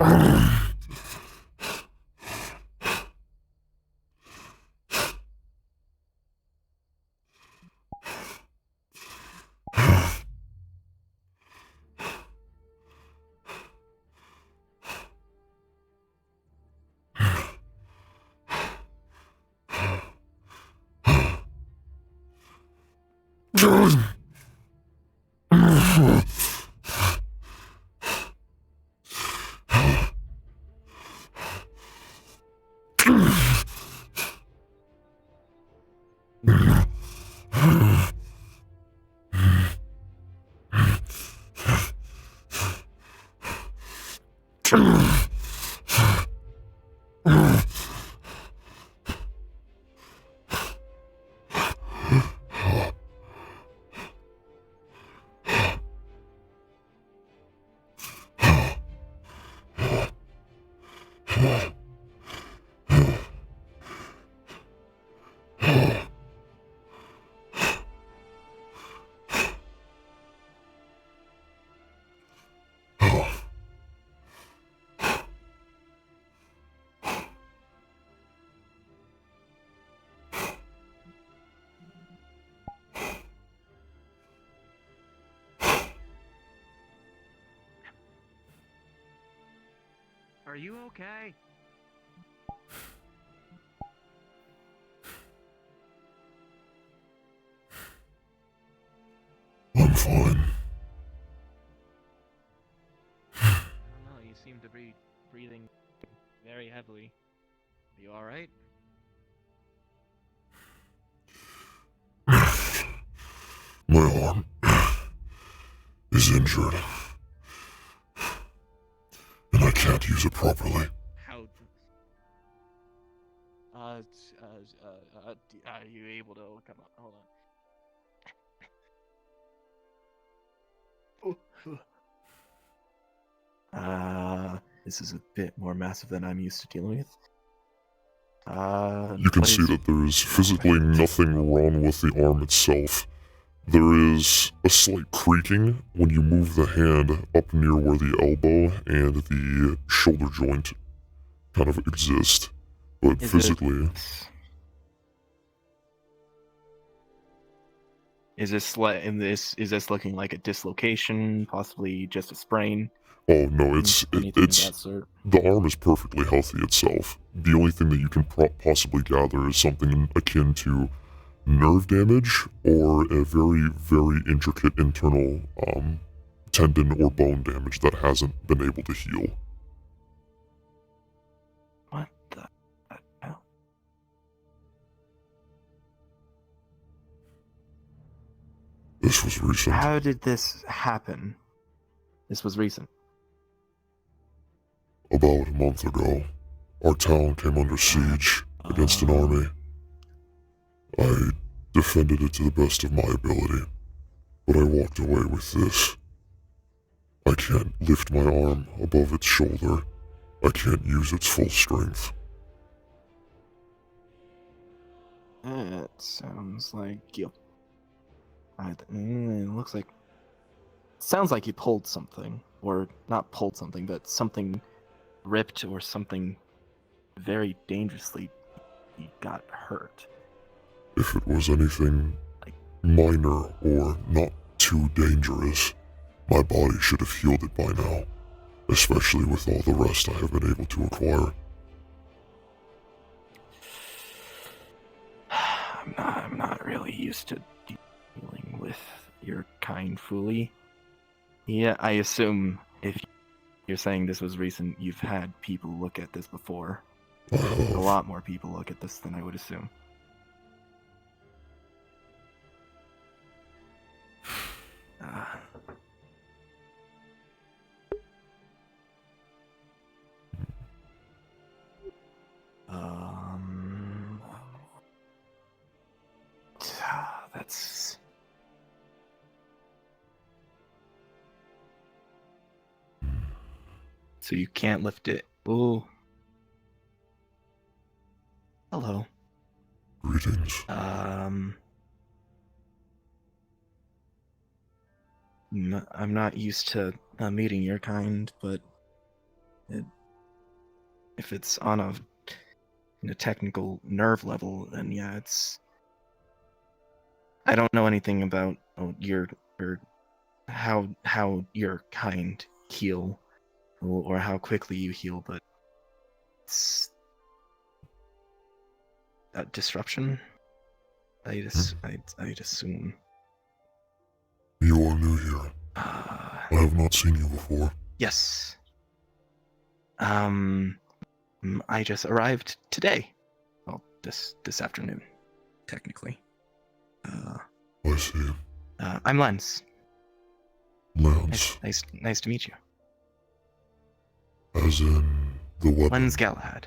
Are you okay? I'm fine. I don't know, you seem to be breathing very heavily. Are you alright? My arm is injured, and I can't use it properly. How? Are you able to come on? Hold on. This is a bit more massive than I'm used to dealing with. You can see that there is physically nothing wrong with the arm itself. There is a slight creaking when you move the hand up near where the elbow and the shoulder joint kind of exist, but physically... Is this looking like a dislocation, possibly just a sprain? Oh no, it's the arm is perfectly healthy itself. The only thing that you can possibly gather is something akin to nerve damage or a very, very intricate internal tendon or bone damage that hasn't been able to heal. What the hell? This was recent. How did this happen? This was recent. About a month ago, our town came under siege against an army. I defended it to the best of my ability, but I walked away with this. I can't lift my arm above its shoulder. I can't use its full strength. It sounds like you... It looks like... Sounds like you pulled something. Or not pulled something, but something ripped or something very dangerously got hurt. If it was anything minor or not too dangerous, my body should have healed it by now, especially with all the rest I have been able to acquire. I'm not really used to dealing with your kind fully. Yeah, I assume if you're saying this was recent, you've had people look at this before. A lot more people look at this than I would assume. That's... So you can't lift it. Ooh. Hello. Greetings. I'm not used to meeting your kind, but if it's on a technical nerve level, then yeah, it's. I don't know anything about your how your kind heal, or how quickly you heal, but it's that disruption. I'd assume. You are new here. I have not seen you before. Yes. I just arrived today. Well, this afternoon, technically. I see. I'm Lens. Lens. Nice to meet you. As in the weapon. Lens Galahad.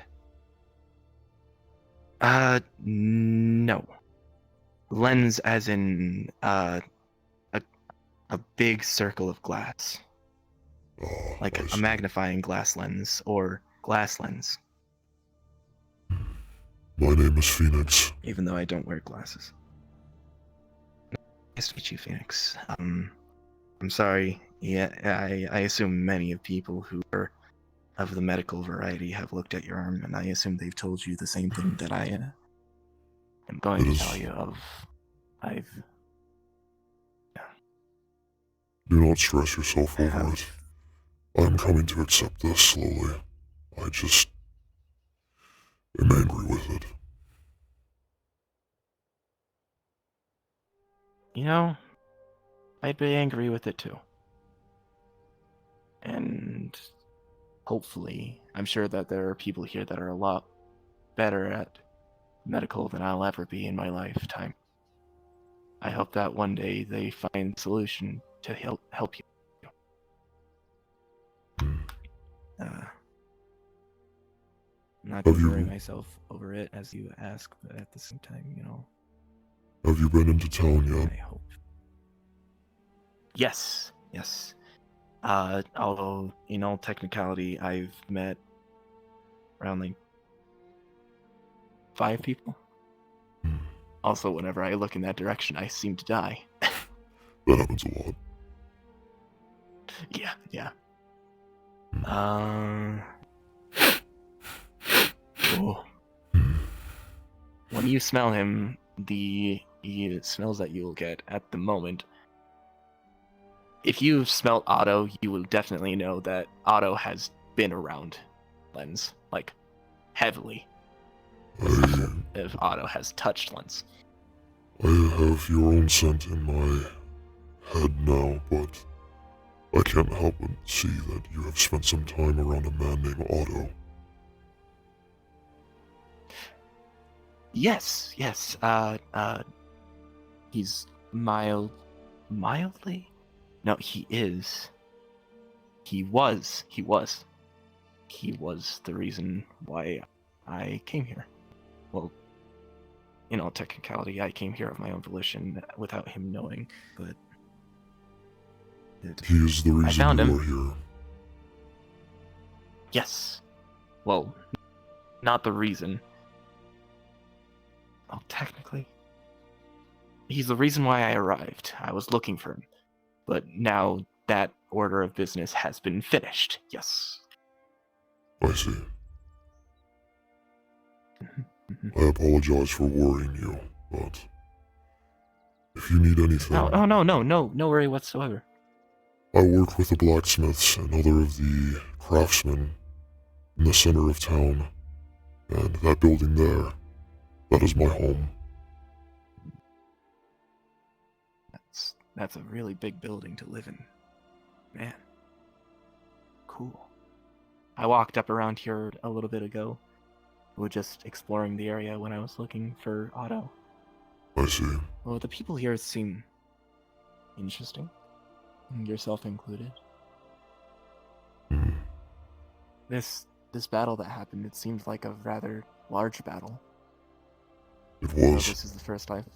No. Lens as in a big circle of glass. Like a magnifying glass lens or glass lens. My name is Fenix. Even though I don't wear glasses. Nice to meet you, Phoenix. I'm sorry. Yeah, I assume many of people who are of the medical variety have looked at your arm, and I assume they've told you the same thing that I am going to tell you of. Do not stress yourself over it. I'm coming to accept this slowly. I just am angry with it. You know, I'd be angry with it too. And hopefully, I'm sure that there are people here that are a lot better at medical than I'll ever be in my lifetime. I hope that one day they find a solution to help you. I'm not going to worry myself over it as you ask, but at the same time, you know. Have you been into town yet? I hope. Yes. Although, in all technicality, I've met around like 5 people. Also, whenever I look in that direction, I seem to die. That happens a lot. Yeah. Oh. When you smell him, the smells that you'll get at the moment. If you've smelled Otto, you will definitely know that Otto has been around Lens, like, heavily. If Otto has touched Lens. I have your own scent in my head now, but I can't help but see that you have spent some time around a man named Otto. Yes. He's mildly? No, he is. He was the reason why I came here. Well, in all technicality, I came here of my own volition without him knowing, but... He is the reason you are here. Yes. Well, not the reason. Oh, technically. He's the reason why I arrived. I was looking for him. But now that order of business has been finished. Yes. I see. I apologize for worrying you, but if you need anything... No worry whatsoever. I work with the blacksmiths and other of the craftsmen in the center of town, and that building there, that is my home. That's a really big building to live in. Man. Cool. I walked up around here a little bit ago. We were just exploring the area when I was looking for Otto. I see. Well, the people here seem interesting. Yourself included. This battle that happened, it seemed like a rather large battle. It was. This is the first I've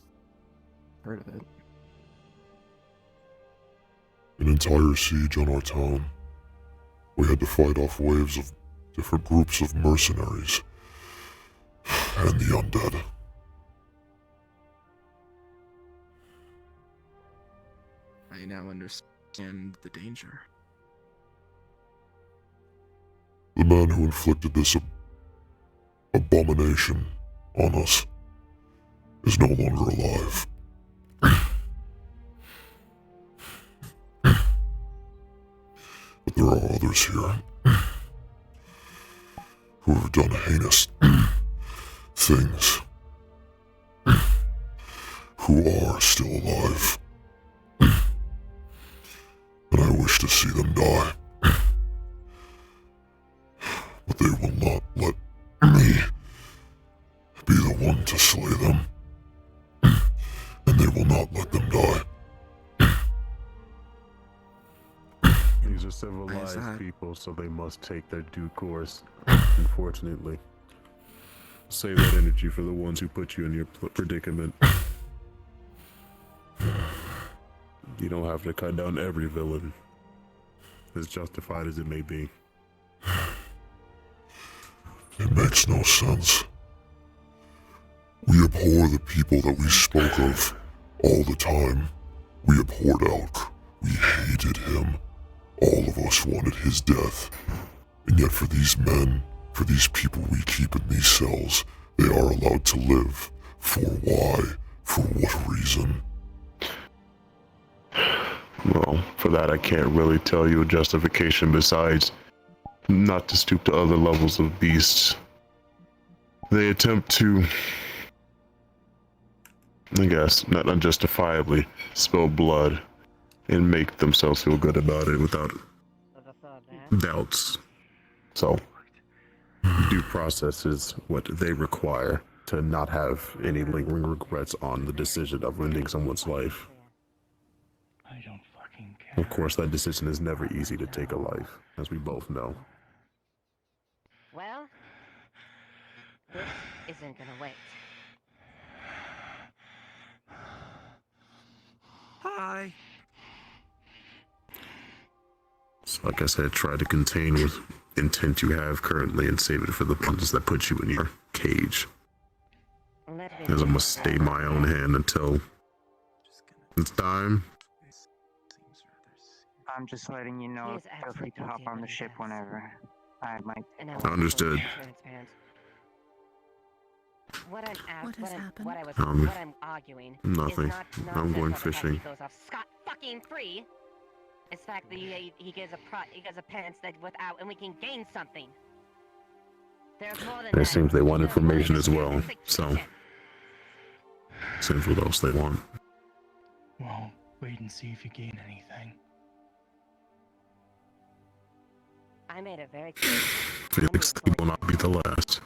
heard of it. An entire siege on our town. We had to fight off waves of different groups of mercenaries. And the undead. I now understand the danger. The who inflicted this abomination on us is no longer alive. But there are others here who have done heinous things, who are still alive, and I wish to see them die. But they will not let me be the one to slay them, and they will not let them die. These are civilized people, so they must take their due course, unfortunately. Save that energy for the ones who put you in your predicament. You don't have to cut down every villain, as justified as it may be. It makes no sense. We abhor the people that we spoke of all the time. We abhorred Elk. We hated him. All of us wanted his death. And yet for these men, for these people we keep in these cells, they are allowed to live. For why? For what reason? Well, for that I can't really tell you a justification besides not to stoop to other levels of beasts. They attempt to, I guess, not unjustifiably, spill blood and make themselves feel good about it without doubts. So, due process is what they require to not have any lingering regrets on the decision of ending someone's life. I don't fucking care. Of course, that decision is never easy to take a life, as we both know. Well, this isn't gonna wait. Hi. So, like I said, try to contain what intent you have currently and save it for the punches that put you in your cage. As I must stay my own hand until it's time. I'm just letting you know, feel free to hop on the ship whenever. I might. Understood. What happened? I'm arguing Nothing. is not I'm going nonsense of the fact fishing. He goes off scot fucking free. It's the fact that he gives a pants that without, and we can gain something. There's more than It that. seems they want information as well, so seems what else they want. Well, wait and see if you gain anything. I made it very clear. Felix will not be the last.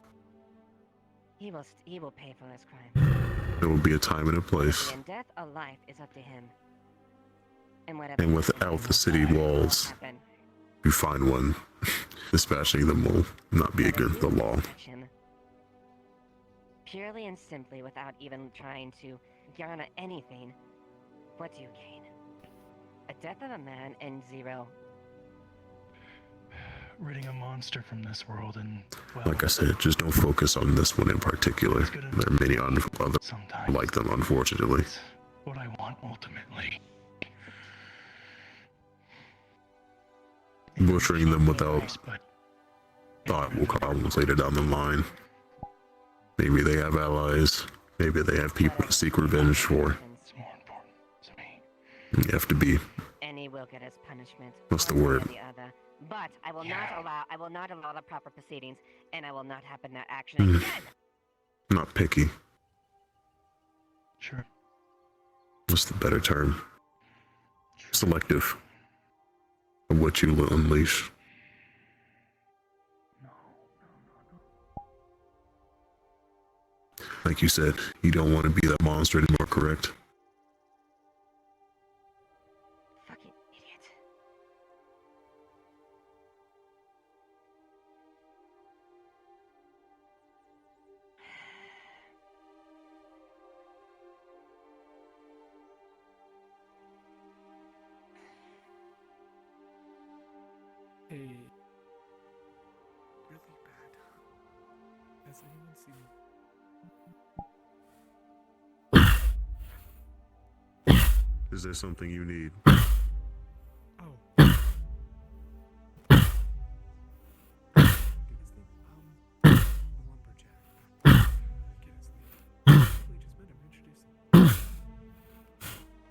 He will pay for his crime. There will be a time and a place. And death or life is up to him. And without the city walls, you find one. Dispatching them will not be against the law. Purely and simply, without even trying to garner anything, what do you gain? A death of a man and zero. Ridding a monster from this world and, well, Like I said, just don't focus on this one in particular. There are many other like them, unfortunately. what I want ultimately. Butchering them without thought will problems later down the line. Maybe they have allies. Maybe they have people to seek revenge for. You have to be. And he will get his punishment. What's the one way or word? the other. But I will not allow the proper proceedings, and I will not happen that action again. Not picky. Sure. What's the better term? Selective. Of what you will unleash. Like you said, you don't want to be that monster anymore, correct? Fucking idiot. Hey, really bad. Has anyone seen? Is there something you need? Oh.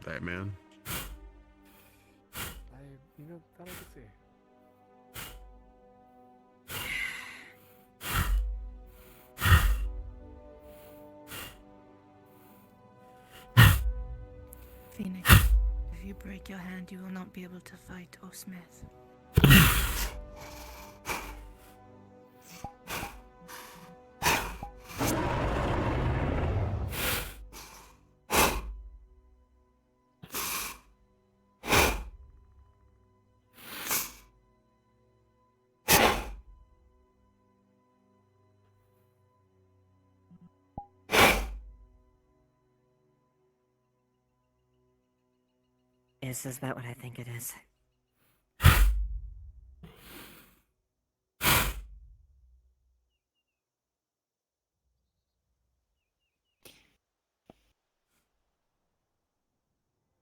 that, man. Thought I could see. Phoenix, if you break your hand, you will not be able to fight O Smith. Is this about what I think it is?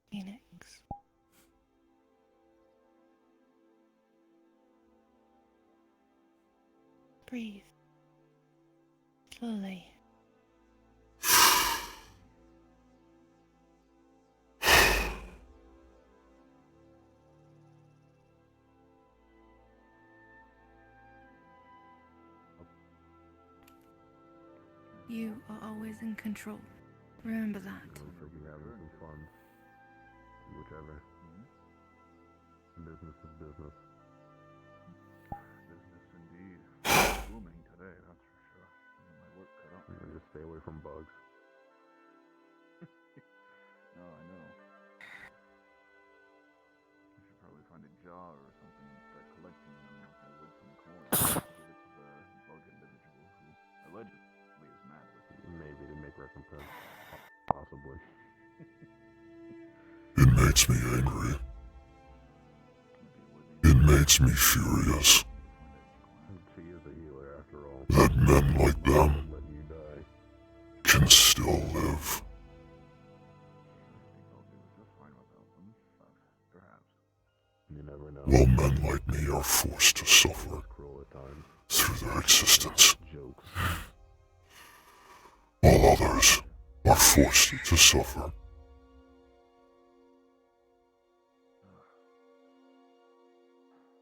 Phoenix. Breathe. Slowly. You are always in control. Remember that. Looks like you're having some fun. Whichever. Business is business. Business indeed. Booming today, that's for sure. My work cut out. And just stay away from bugs. No, I know. I should probably find a jar or something and start collecting them like I would some coins. Give it to the bug individual who allegedly is mad with me. Maybe to make recompense. Possibly. It makes me angry. It makes me furious. She is a healer after all. That men like them Let you die. can still live. You never know. While men like me are forced to suffer Cruel at times. through their existence. Jokes. While others are forced to suffer.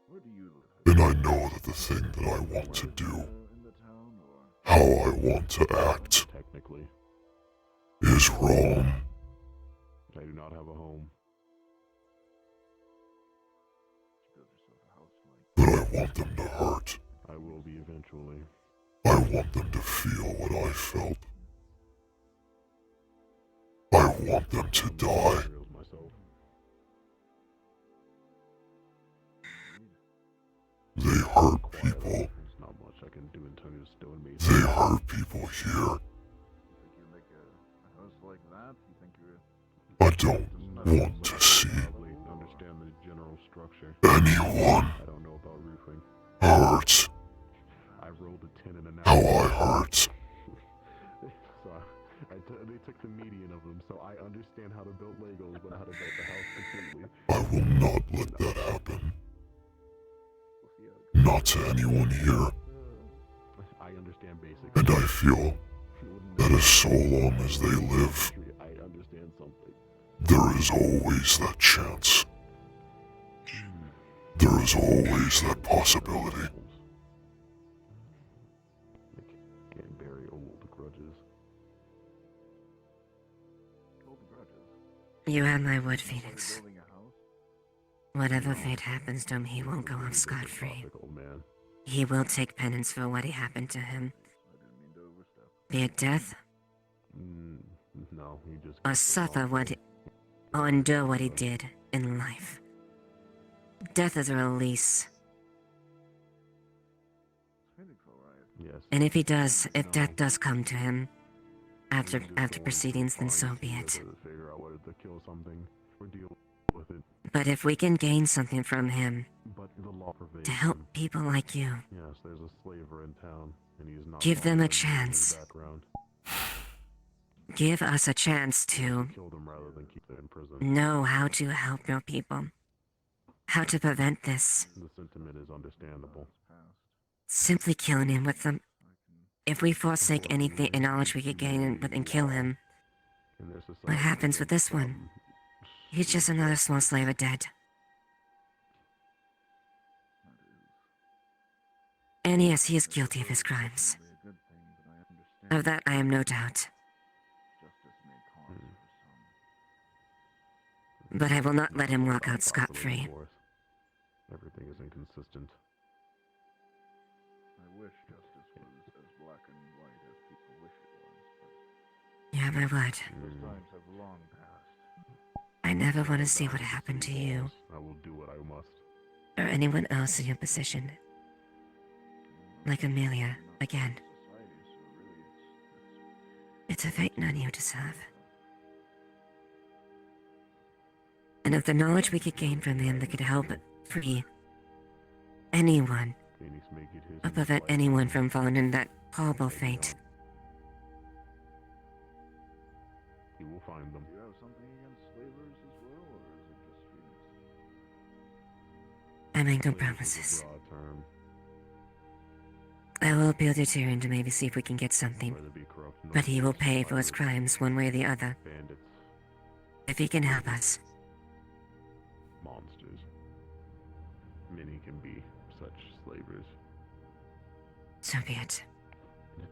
Where do you live? And I know that the thing that I want to do, In the town or? how I want to act, Technically, is wrong. I do not have a home. Build yourself a house like. But I want them to hurt. I will be eventually. I want them to feel what I felt. I want them to die. Myself. They hurt people. There's not much I can do until you stone me. They hurt people here. You think you make a house like that? You think you're? I don't want to see Probably understand the general structure. anyone I don't know about roofing. hurt I rolled a 10 and an how I hurt. So they took the median of them, so I understand how to build Legos, but how to build the house completely. I will not let that happen. Not to anyone here. I understand basics. And I feel that as so long as they live, I understand something. there is always that chance. There is always that possibility. Can't bury old grudges. Old grudges. You have my word, Phoenix. Building a house? Whatever fate happens to him, he won't go off scot-free. Old man. He will take penance for what happened to him. I didn't mean to overstep. Be it death, No, he just. or suffer or endure what he did in life. Death is a release. Phoenix, alright. Yes. And if death does come to him, after proceedings, then so be it. Figure out whether to kill something or deal with it. But if we can gain something from him, But the law pervades to help him. people like you, Yes, there's a slaver in town, and he's not. Give them a following in his chance. background. give us a chance to Kill them rather than keep them in prison. know how to help your people. How to prevent this. The sentiment is understandable. Simply killing him with them. If we forsake anything, knowledge we could gain and kill him, In their society, what happens with this one? He's just another small slave of debt. And yes, he is guilty of his crimes. Of that I am no doubt. But I will not let him walk out scot-free. Everything is inconsistent. I wish justice was as black and white as people wish it was, but You have my word. those times have long passed. I never want to see what happened to you, I will do what I must. or anyone else in your position. Like Amelia, again. It's a fate none of you deserve. And if the knowledge we could gain from him that could help free anyone, Phoenix make it his or prevent anyone from falling in that horrible fate, He will find them. Do you have something against slavers as well, or is it just Phoenix? I make no Slaves is a promises. broad term. I will appeal to Tyrion to maybe see if we can get something, Whether it be corrupt but he will nobles, pay for his pirates, crimes one way or the other. bandits, If he can help us. monsters. Many can be such slavers. So be it.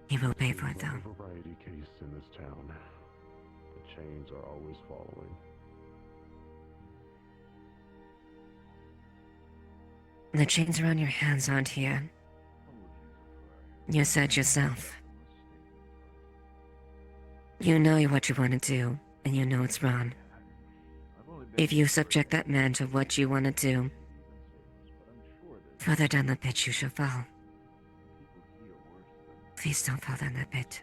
He will pay for it, Seems like though. a variety case in this town. The chains are always following. The chains around your hands aren't here. You said yourself. You know what you want to do, and you know it's wrong. If you subject that man to what you want to do, further down the pit you shall fall. Please don't fall down that pit.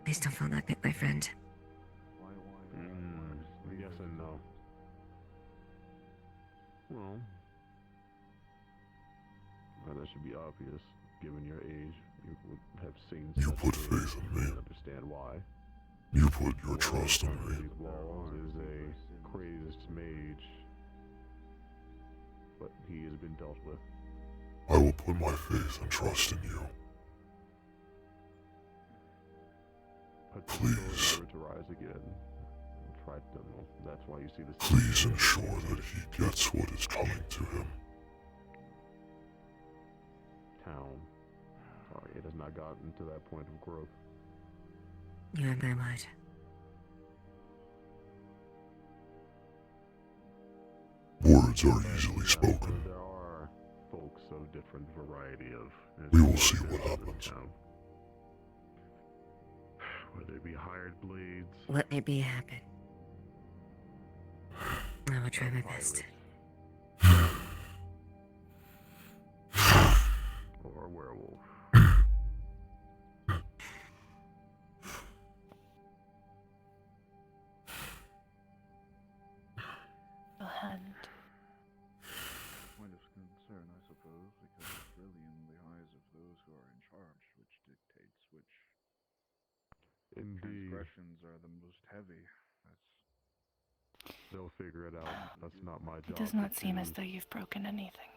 Please don't fall in that pit, my friend. Yes and no. Well, that should be obvious. Given your age, you would have seen. You put faith in me. Understand why? You put your trust in me. These walls is a crazed mage, but he has been dealt with. I will put my faith and trust in you. Please. Never to rise again. Try to. Well, that's why you see this. Please ensure that he gets what is coming to him. Town. Sorry, it has not gotten to that point of growth. You have my word. Words are easily spoken. There are folks of different variety of. We will see what happens. Town. Whether it be hired blades. Let me be happy. I will try my best. Or a werewolf. And Point of concern, I suppose, because it's really in the eyes of those who are in charge which dictates which Indeed. transgressions are the most heavy. They'll figure it out. That's not my job. it does not to seem as choose. though you've broken anything.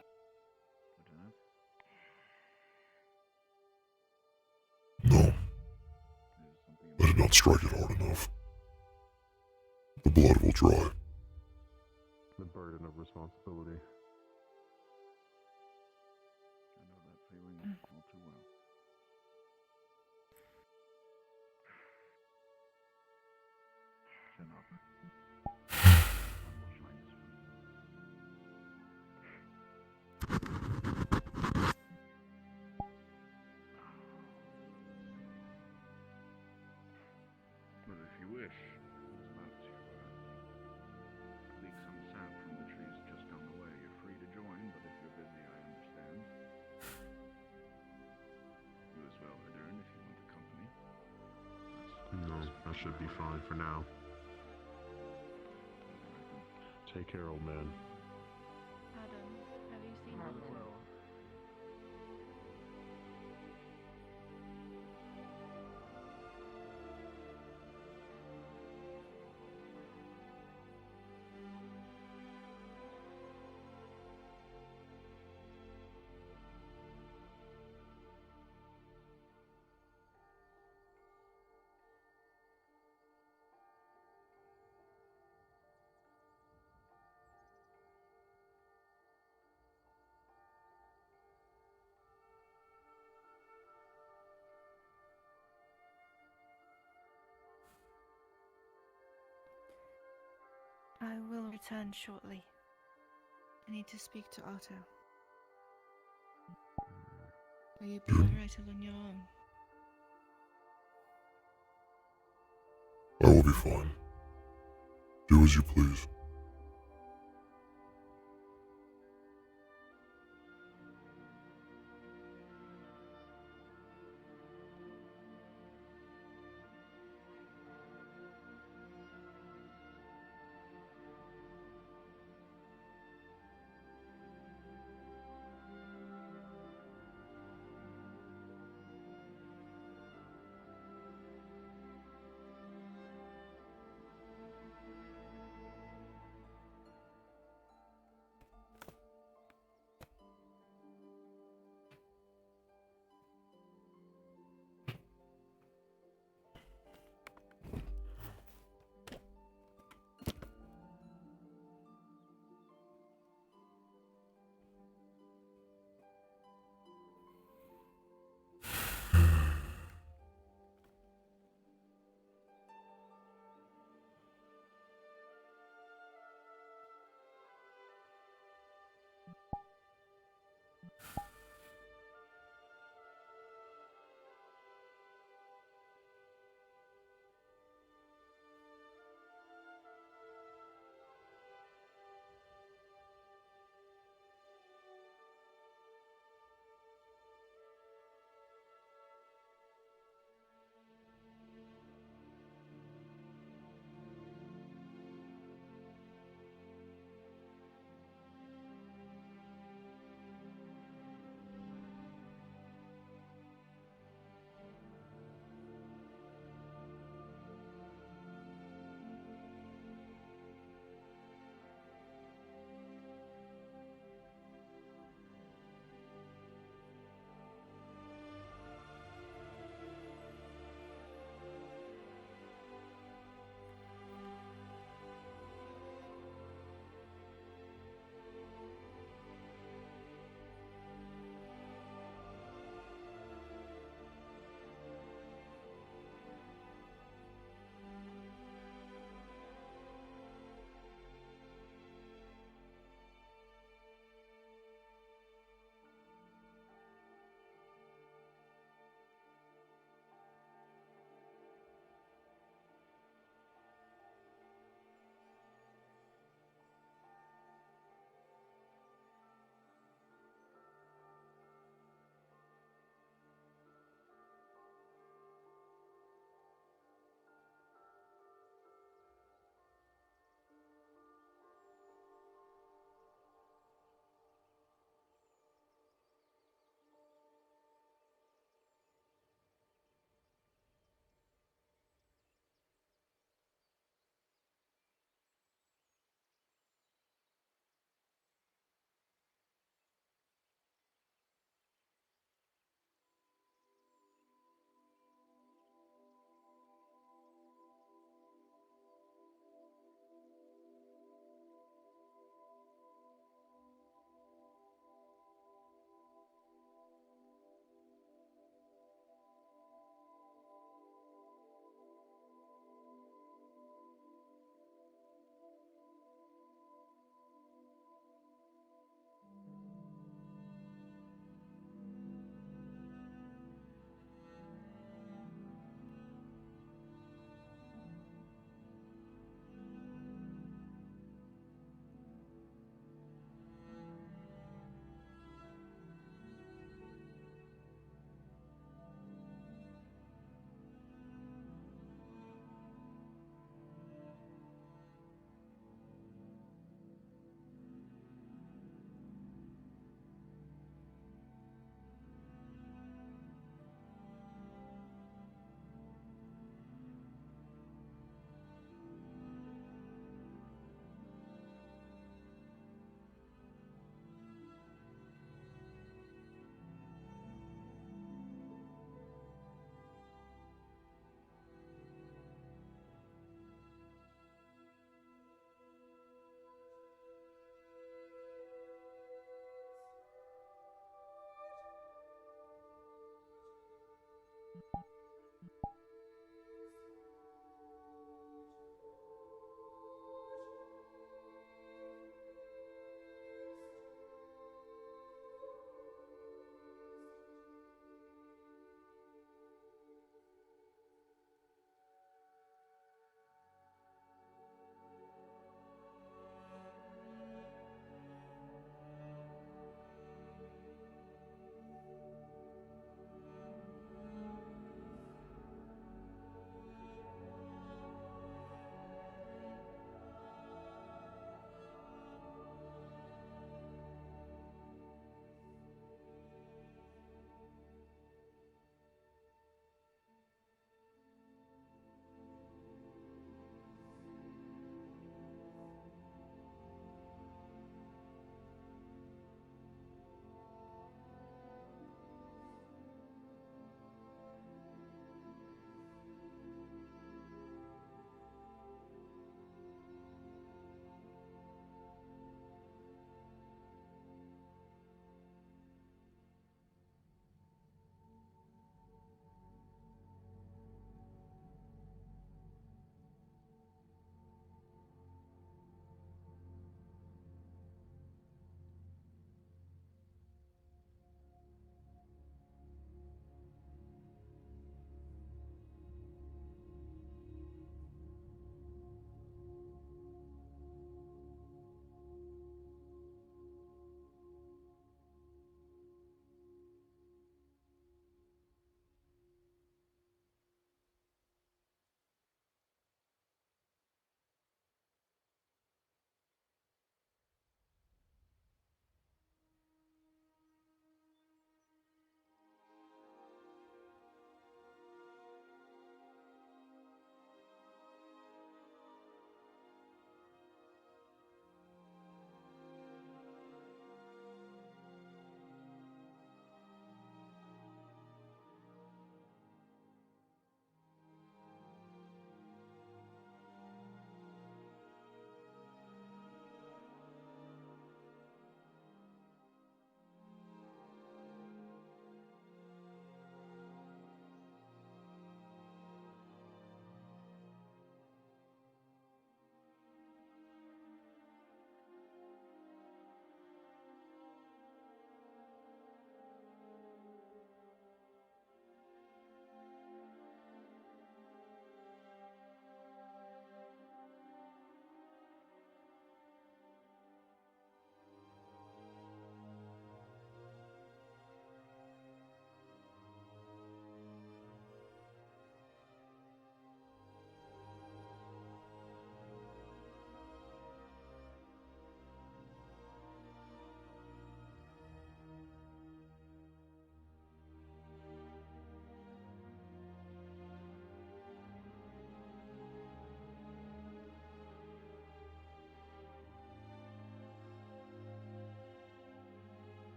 No. I did not strike it hard enough. The blood will dry. The burden of responsibility. I know that feeling all too well. Chin up. But if you wish, it's about to leak some sap from the trees just down the way. You're free to join, but if you're busy, I understand. You as well, Adern, if you want the company. No, I should be fine for now. Take care, old man. Adam, have you seen that? I will return shortly. I need to speak to Otto. Will you be alright on your own? I will be fine. Do as you please.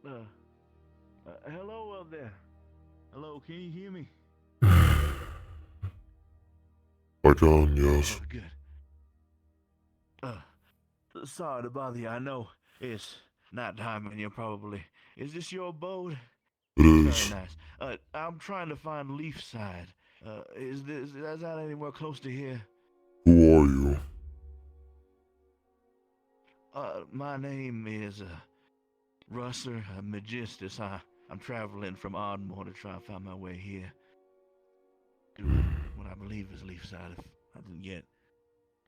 Hello out there. Hello, can you hear me? I can, yes. Oh, good. Sorry to bother you. I know it's night time and you're probably. Is this your abode? It is. Very nice. I'm trying to find Leafside. Is that anywhere close to here? Who are you? My name is Russer Magistus. I'm traveling from Ardmore to try and find my way here to what I believe is Leafside. If I didn't get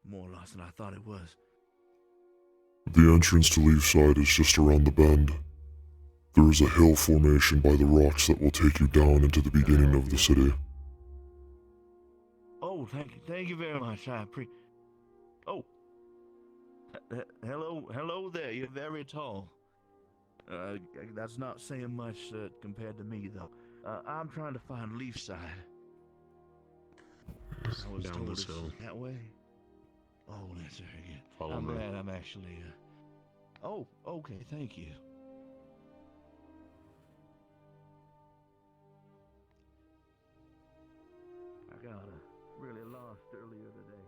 more lost than I thought it was. The entrance to Leafside is just around the bend. There is a hill formation by the rocks that will take you down into the beginning of the city. Oh, thank you very much. Oh, hello there. You're very tall. That's not saying much compared to me, though. I'm trying to find Leafside. I was Down told this it's hill. that way. Oh, that's very good. Follow I'm me. glad I'm actually. Oh, okay. Thank you. I got really lost earlier today.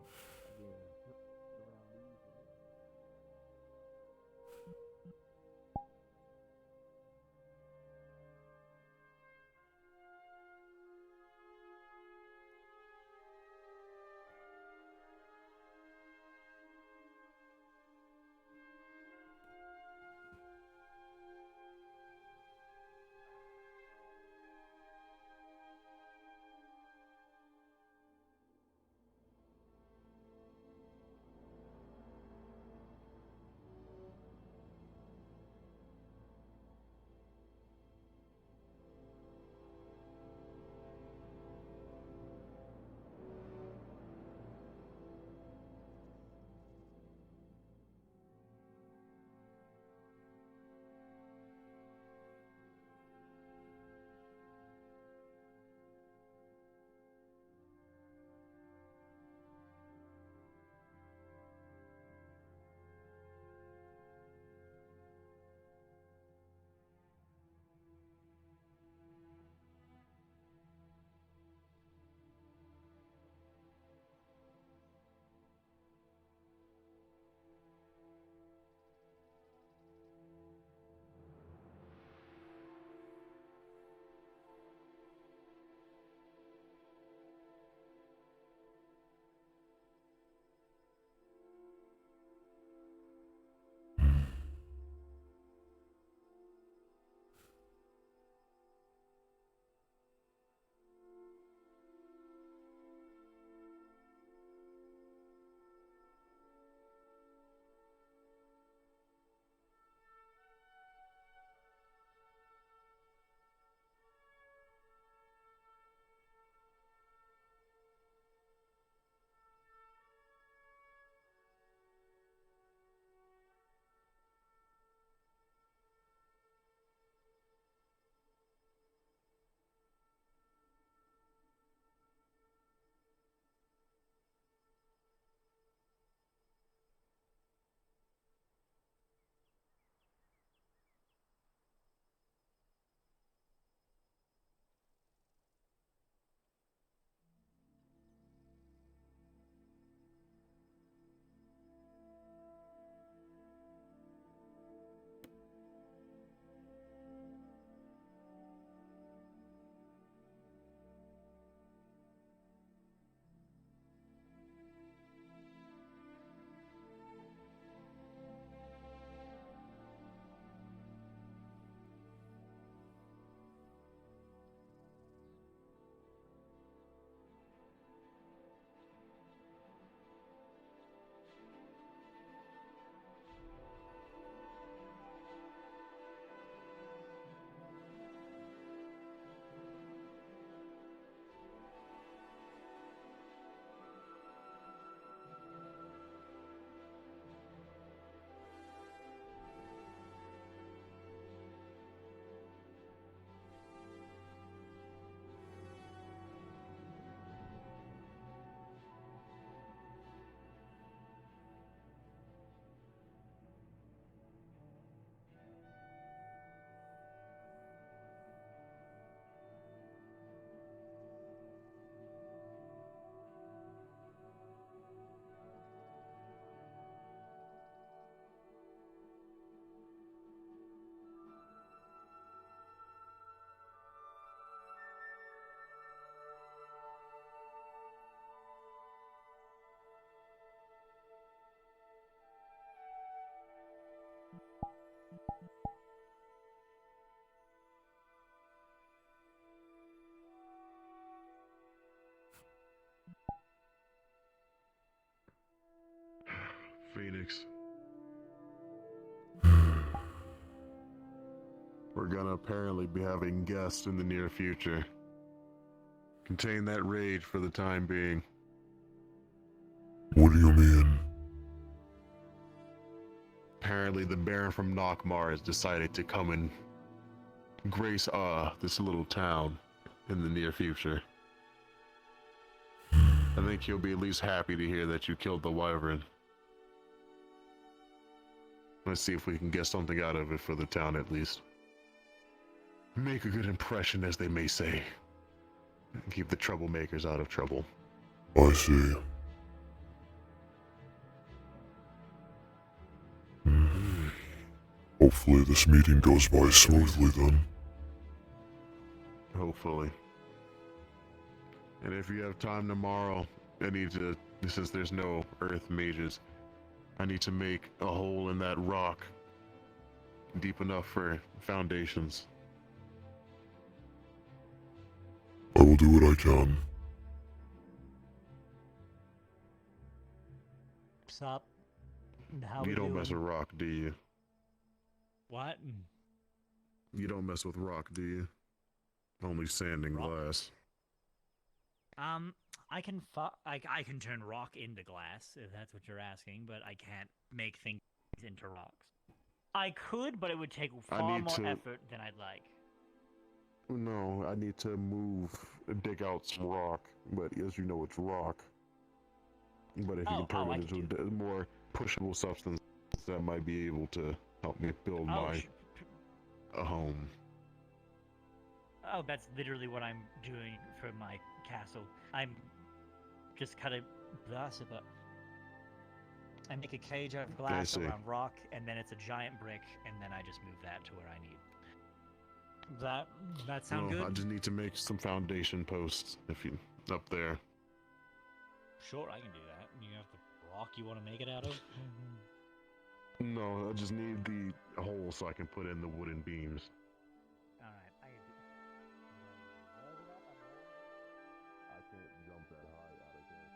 Phoenix. We're gonna apparently be having guests in the near future. Contain that rage for the time being. What do you mean? Apparently the Baron from Nockmar has decided to come and grace this little town in the near future. I think he'll be at least happy to hear that you killed the Wyvern. Let's see if we can get something out of it for the town at least. Make a good impression, as they may say. And keep the troublemakers out of trouble. I see. Hopefully this meeting goes by smoothly then. Hopefully. And if you have time tomorrow, I need to, since there's no earth mages, I need to make a hole in that rock deep enough for foundations. I will do what I can. Sup? How You we don't mess doing? with rock, do you? What? You don't mess with rock, do you? Only sand and glass. I can I can turn rock into glass, if that's what you're asking, but I can't make things into rocks. I could, but it would take far more effort than I'd like. No, I need to dig out some rock, but as you know, it's rock. But if you can turn it into a more pushable substance, that might be able to help me build a home. Oh, that's literally what I'm doing for my castle. I'm just kind of blase about. I make a cage out of glass around rock, and then it's a giant brick, and then I just move that to where I need. That sound good? I just need to make some foundation posts up there. Sure, I can do that. You have the rock you want to make it out of? No, I just need the hole so I can put in the wooden beams. Alright, I can do I can't jump that high out of here.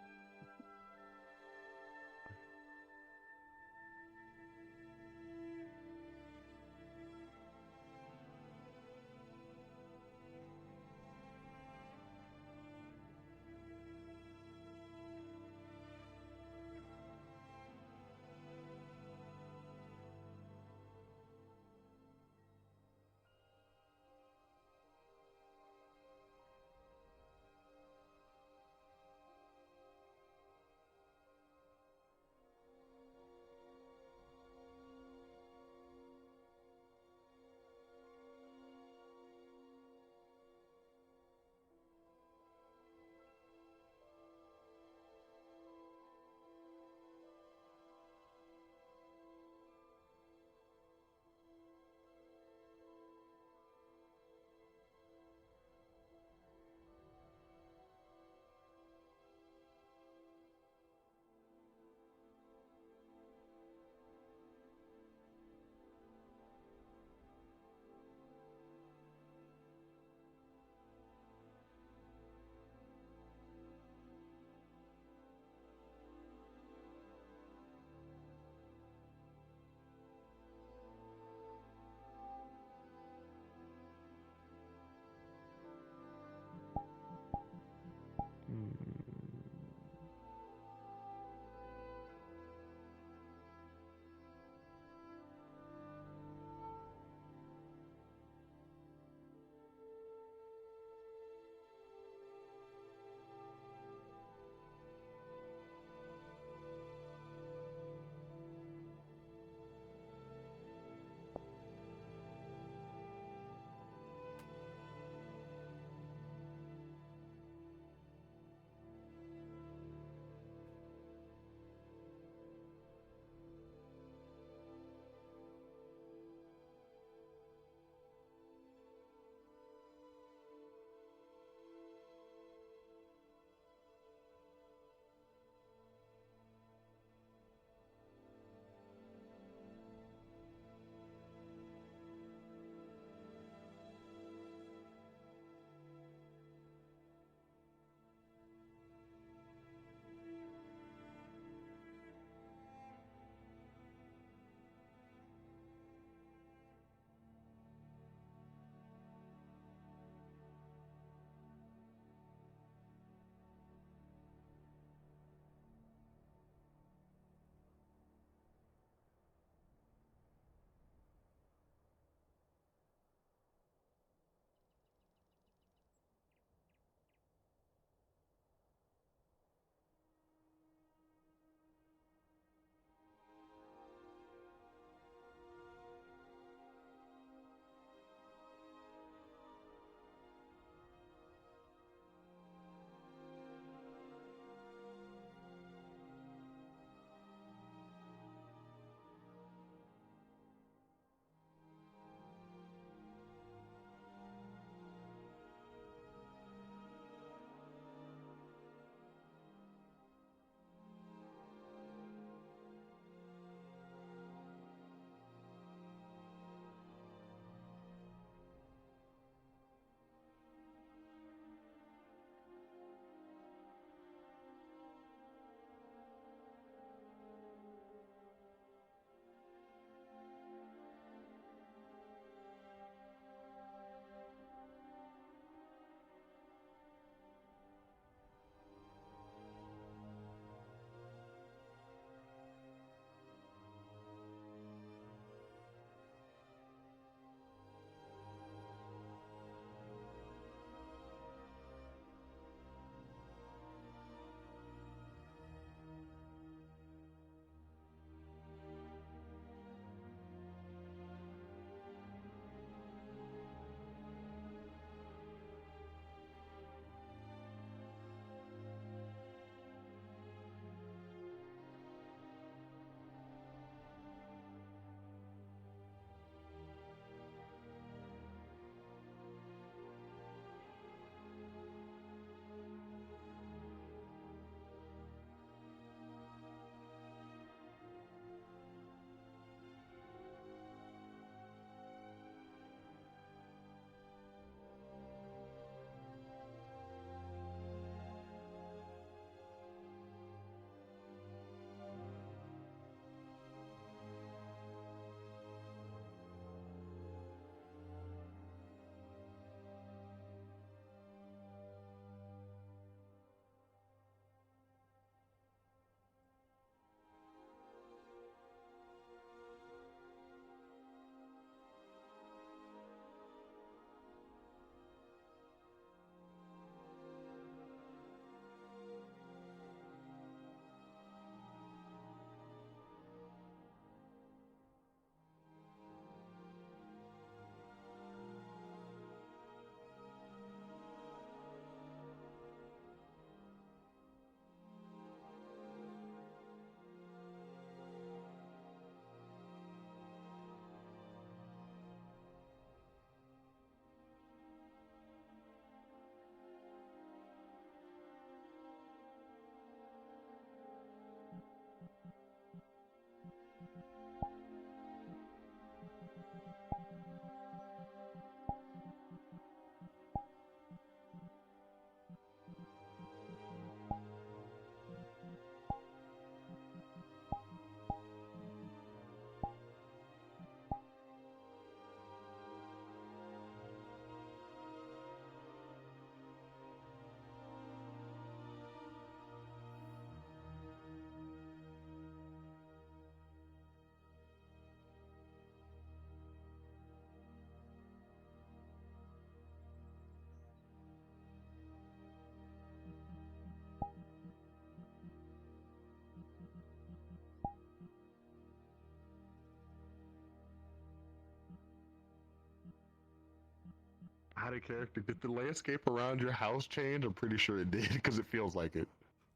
Out of character, did the landscape around your house change? I'm pretty sure it did, because it feels like it.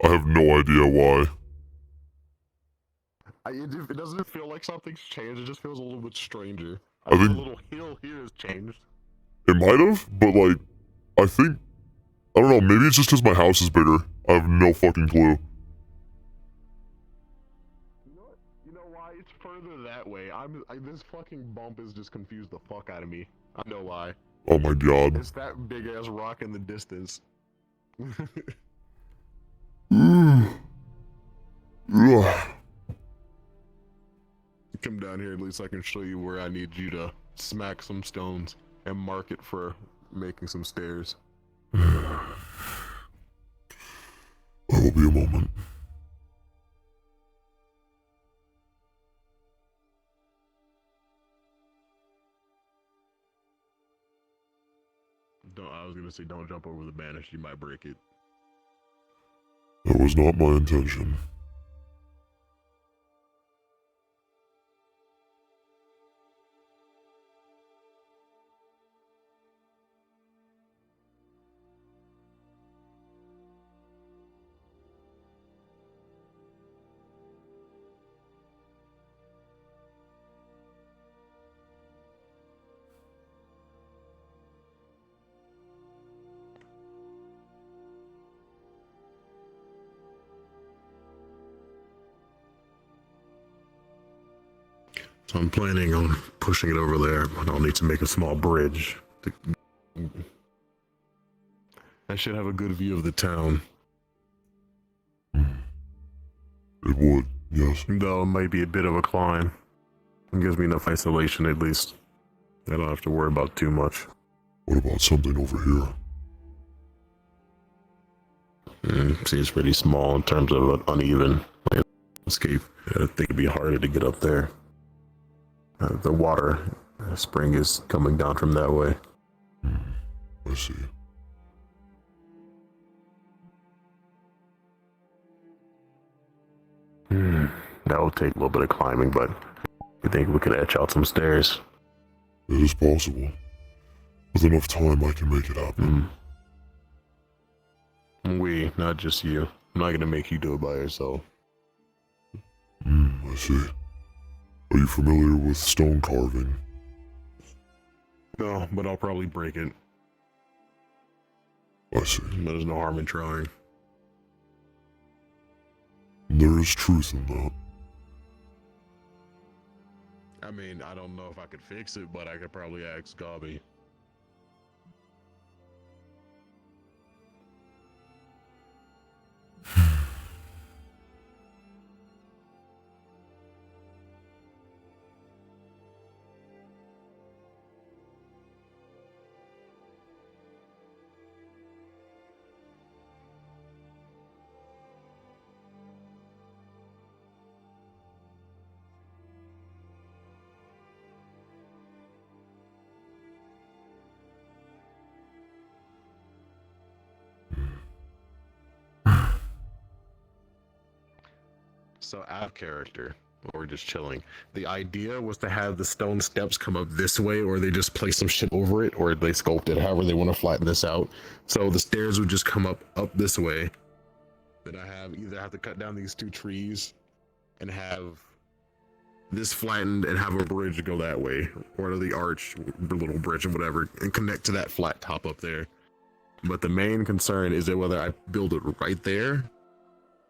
I have no idea why. It doesn't feel like something's changed, it just feels a little bit stranger. I think- the little hill here has changed. It might have, but like, I think, I don't know, maybe it's just because my house is bigger. I have no fucking clue. You know why? It's further that way. This fucking bump has just confused the fuck out of me. I know why. Oh my god. It's that big ass rock in the distance. Come down here, at least I can show you where I need you to smack some stones and mark it for making some stairs. I will be a moment. I was gonna say don't jump over the banister, you might break it. That was not my intention. So I'm planning on pushing it over there, but I'll need to make a small bridge. I should have a good view of the town. It would, yes. Though it might be a bit of a climb. It gives me enough isolation at least. I don't have to worry about too much. What about something over here? See, it's pretty small in terms of an uneven landscape. I think it'd be harder to get up there. The water spring is coming down from that way. I see. That will take a little bit of climbing, but I think we could etch out some stairs. It is possible. With enough time, I can make it happen. We, not just you. I'm not gonna make you do it by yourself. I see. Are you familiar with stone carving? No, but I'll probably break it. I see. There's no harm in trying. There is truth in that. I mean, I don't know if I could fix it, but I could probably ask Gobby. So out of character, or just chilling. The idea was to have the stone steps come up this way, or they just place some shit over it, or they sculpt it however they want to flatten this out. So the stairs would just come up this way. Then I either have to cut down these two trees and have this flattened and have a bridge go that way, or the arch, the little bridge and whatever, and connect to that flat top up there. But the main concern is that whether I build it right there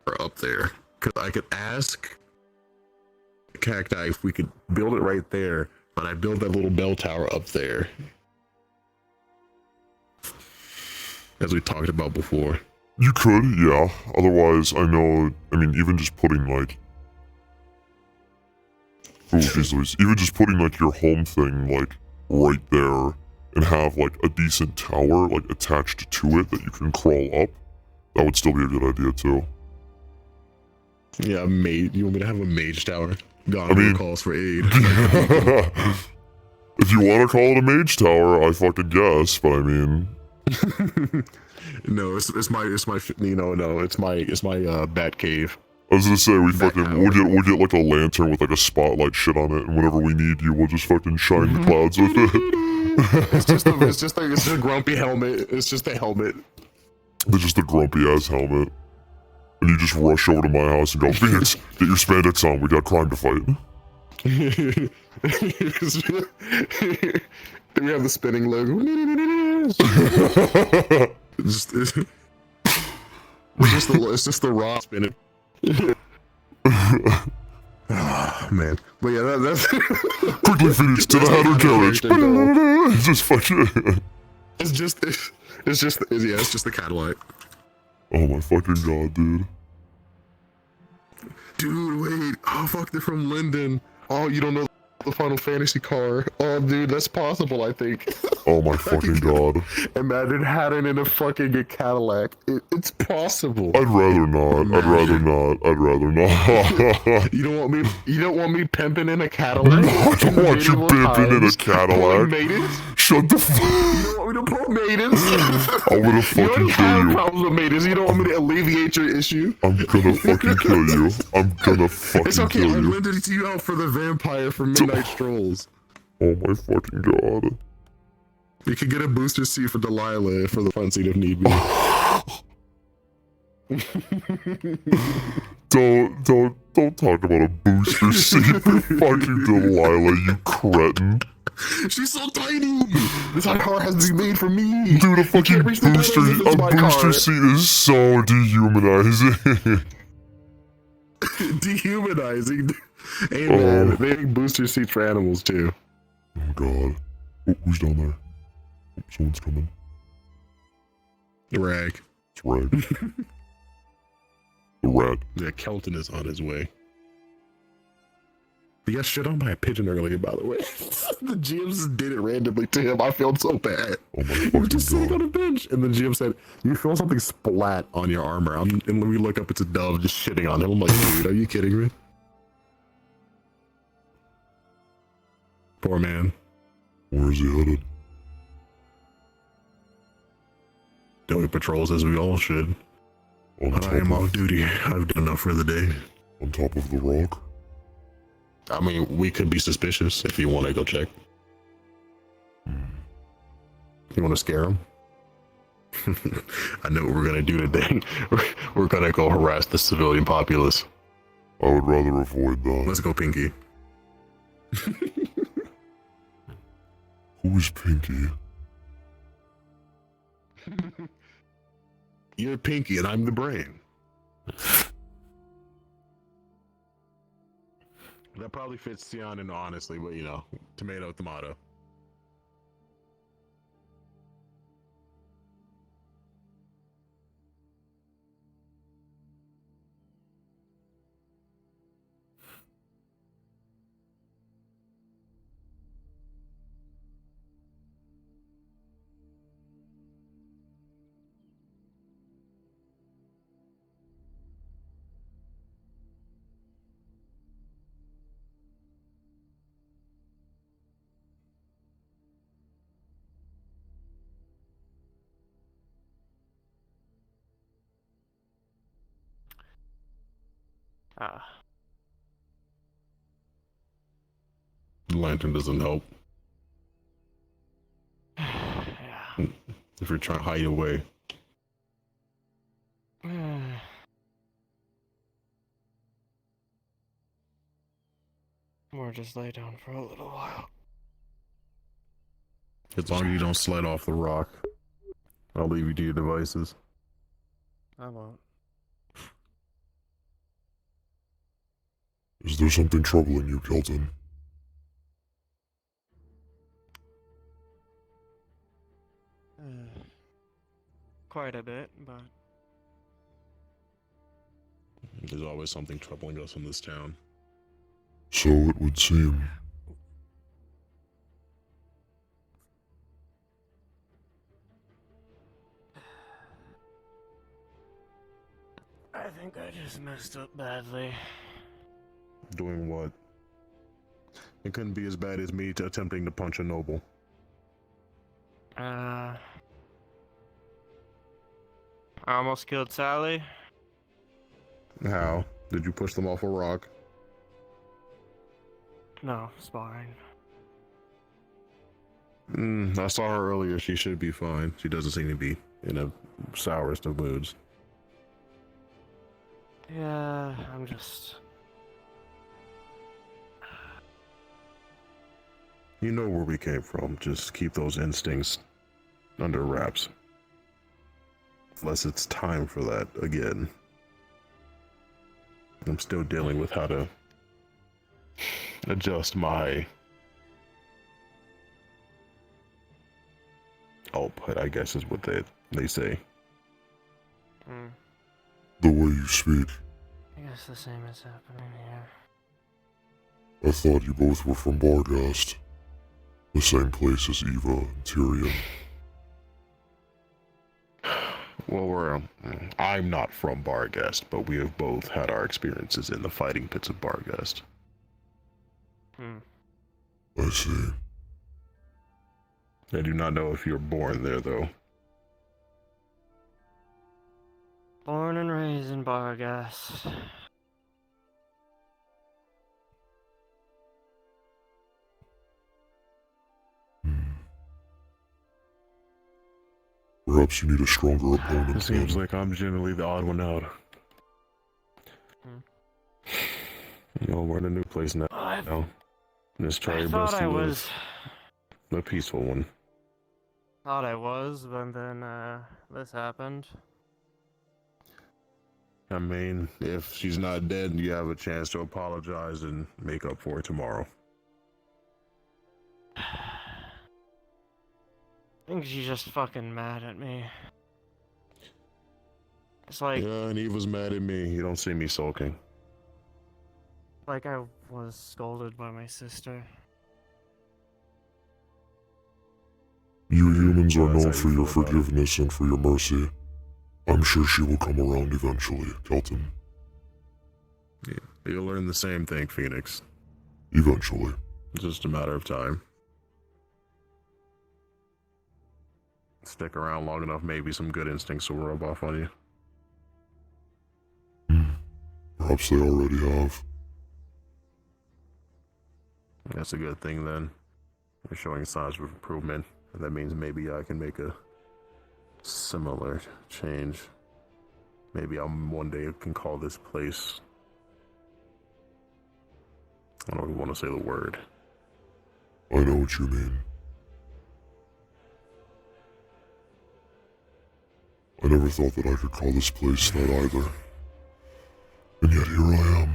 or up there. Because I could ask Cacti if we could build it right there, but I build that little bell tower up there. As we talked about before. You could, yeah. Otherwise, I mean, even just putting like... Oh, geez Louise. Even just putting like your home thing like right there and have like a decent tower like attached to it that you can crawl up, that would still be a good idea too. Yeah, you want me to have a mage tower? God, I mean, calls for aid. If you want to call it a mage tower, I fucking guess, but I mean... No, it's my bat cave. I was gonna say, we'll get like a lantern with like a spotlight shit on it, and whenever we need you, we'll just fucking shine the clouds with it. It's just a grumpy helmet. It's just a helmet. It's just a grumpy ass helmet. And you just rush over to my house and go, Phoenix, get your spandex on, we got crime to fight. Then we have the spinning logo. It's just the raw spinning. Oh, man. But yeah, that's... Quickly, Phoenix, to the Hatter carriage. Just fucking... It's just the Cadillac. Oh my fucking god, dude. Dude, wait. Oh, fuck, they're from Linden. Oh, you don't know the Final Fantasy car. Oh, dude, that's possible, I think. Oh my fucking god. Imagine Haddon in a fucking Cadillac. It's possible. I'd rather not. I'd rather not. I'd rather not. You don't want me pimping in a Cadillac? No, I don't want you pimping in a Cadillac. Shut the fuck. You don't want me to pull maidens? I'm gonna fucking kill you. Problems with maidens. You don't want me to alleviate your issue? I'm gonna fucking kill you. I'm gonna fucking It's okay. kill I you. rented you out for the vampire for midnight strolls. Oh my fucking god. You could get a booster seat for Delilah for the front seat if need be. Don't talk about a booster seat for fucking Delilah, you cretin. She's so tiny. This car has to be made for me. Dude, a fucking booster seat is so dehumanizing. Dehumanizing. Hey man, they make booster seats for animals too. Oh god. Oh, who's down there? Oh, someone's coming. Rag. It's Rag. The rat. Yeah, Kelton is on his way. He got shit on by a pigeon earlier, by the way. The GM just did it randomly to him. I felt so bad. Oh my He was just sitting on a bench, and the GM said, "You feel something splat on your armor." And when we look up, it's a dove just shitting on him. I'm like, dude, are you kidding me? Poor man. Where is he headed? Doing patrols as we all should. I am off duty. I've done enough for the day. On top of the rock? I mean, we could be suspicious if you want to go check. You want to scare him? I know what we're going to do today. We're going to go harass the civilian populace. I would rather avoid that. Let's go, Pinky. Who's Pinky? You're Pinky and I'm the brain. That probably fits Sion honestly, but you know, tomato, tomato. The lantern doesn't help. If you're trying to hide away. Or just lay down for a little while. As long as you don't slide off the rock, I'll leave you to your devices. I won't. Is there something troubling you, Kelton? Quite a bit, but... There's always something troubling us in this town. So it would seem. I think I just messed up badly. Doing what? It couldn't be as bad as me attempting to punch a noble. I almost killed Sally. How? Did you push them off a rock? No, sparring. I saw her earlier. She should be fine. She doesn't seem to be in a sourest of moods. Yeah, I'm just... You know where we came from. Just keep those instincts under wraps. Unless it's time for that again. I'm still dealing with how to adjust my output, I guess is what they say. The way you speak. I guess the same is happening here. I thought you both were from Barghast. The same place as Eva and Tyrion. Well, I'm not from Barghast, but we have both had our experiences in the fighting pits of Barghast. I see. I do not know if you're born there, though. Born and raised in Barghast. Perhaps you need a stronger opponent. It seems like I'm generally the odd one out. You know, we're in a new place now. Just try your best to live a peaceful one. Thought I was, but then this happened. I mean, if she's not dead, you have a chance to apologize and make up for it tomorrow. I think she's just fucking mad at me. It's like... Yeah, and Eva's mad at me. You don't see me sulking. Like I was scolded by my sister. You humans are known for your forgiveness and for your mercy. I'm sure she will come around eventually, Kelton. Yeah, you'll learn the same thing, Fenix. Eventually. It's just a matter of time. Stick around long enough, maybe some good instincts will rub off on you. Perhaps they already have. That's a good thing then. You're showing signs of improvement, and that means maybe I can make a similar change. Maybe I'm one day can call this place... I don't even want to say the word. I know what you mean. I never thought that I could call this place that either. And yet here I am.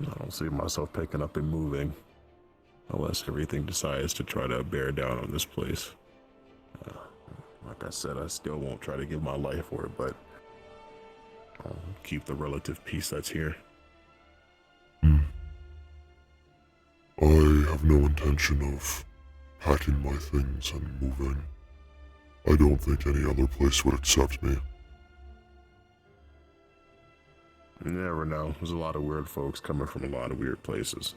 I don't see myself picking up and moving. Unless everything decides to try to bear down on this place. Like I said, I still won't try to give my life for it, but I'll keep the relative peace that's here. I have no intention of packing my things and moving. I don't think any other place would accept me. You never know. There's a lot of weird folks coming from a lot of weird places.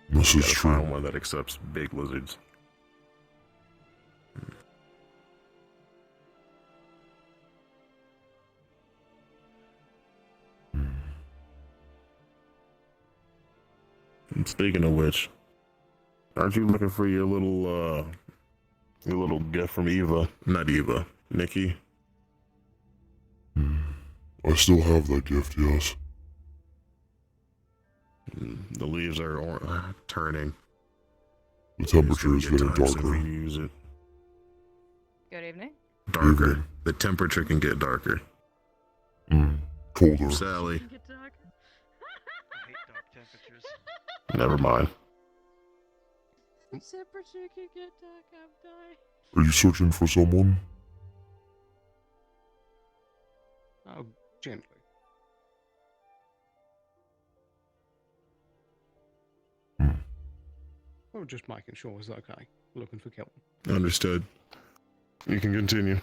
This is true. Find one that accepts big lizards. Speaking of which, aren't you looking for your little gift from Eva? Not Eva, Nikki. I still have that gift, yes. The leaves are turning. The temperature is getting darker. Use it. Good evening. Darker. Evening. The temperature can get darker. Colder. Sally. I hate dark temperatures. Never mind. Temperature can get dark, I'm dying. Are you searching for someone? Oh, gently. Well, just making sure it's okay. Looking for Kelton. Understood. You can continue.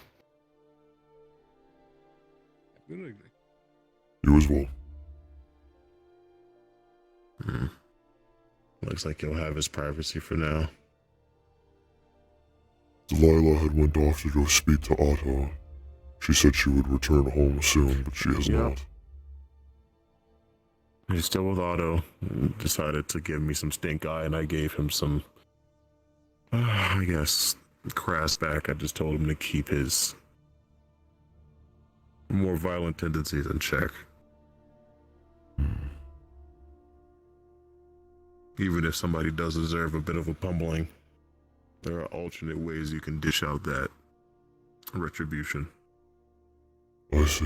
Good evening. You as well. Looks like he'll have his privacy for now. Delilah had went off to go speak to Otto. She said she would return home soon, but she has not. He's still with Otto. Decided to give me some stink eye, and I gave him some, I guess, crass back. I just told him to keep his more violent tendencies in check. Even if somebody does deserve a bit of a pummeling, there are alternate ways you can dish out that retribution. I see.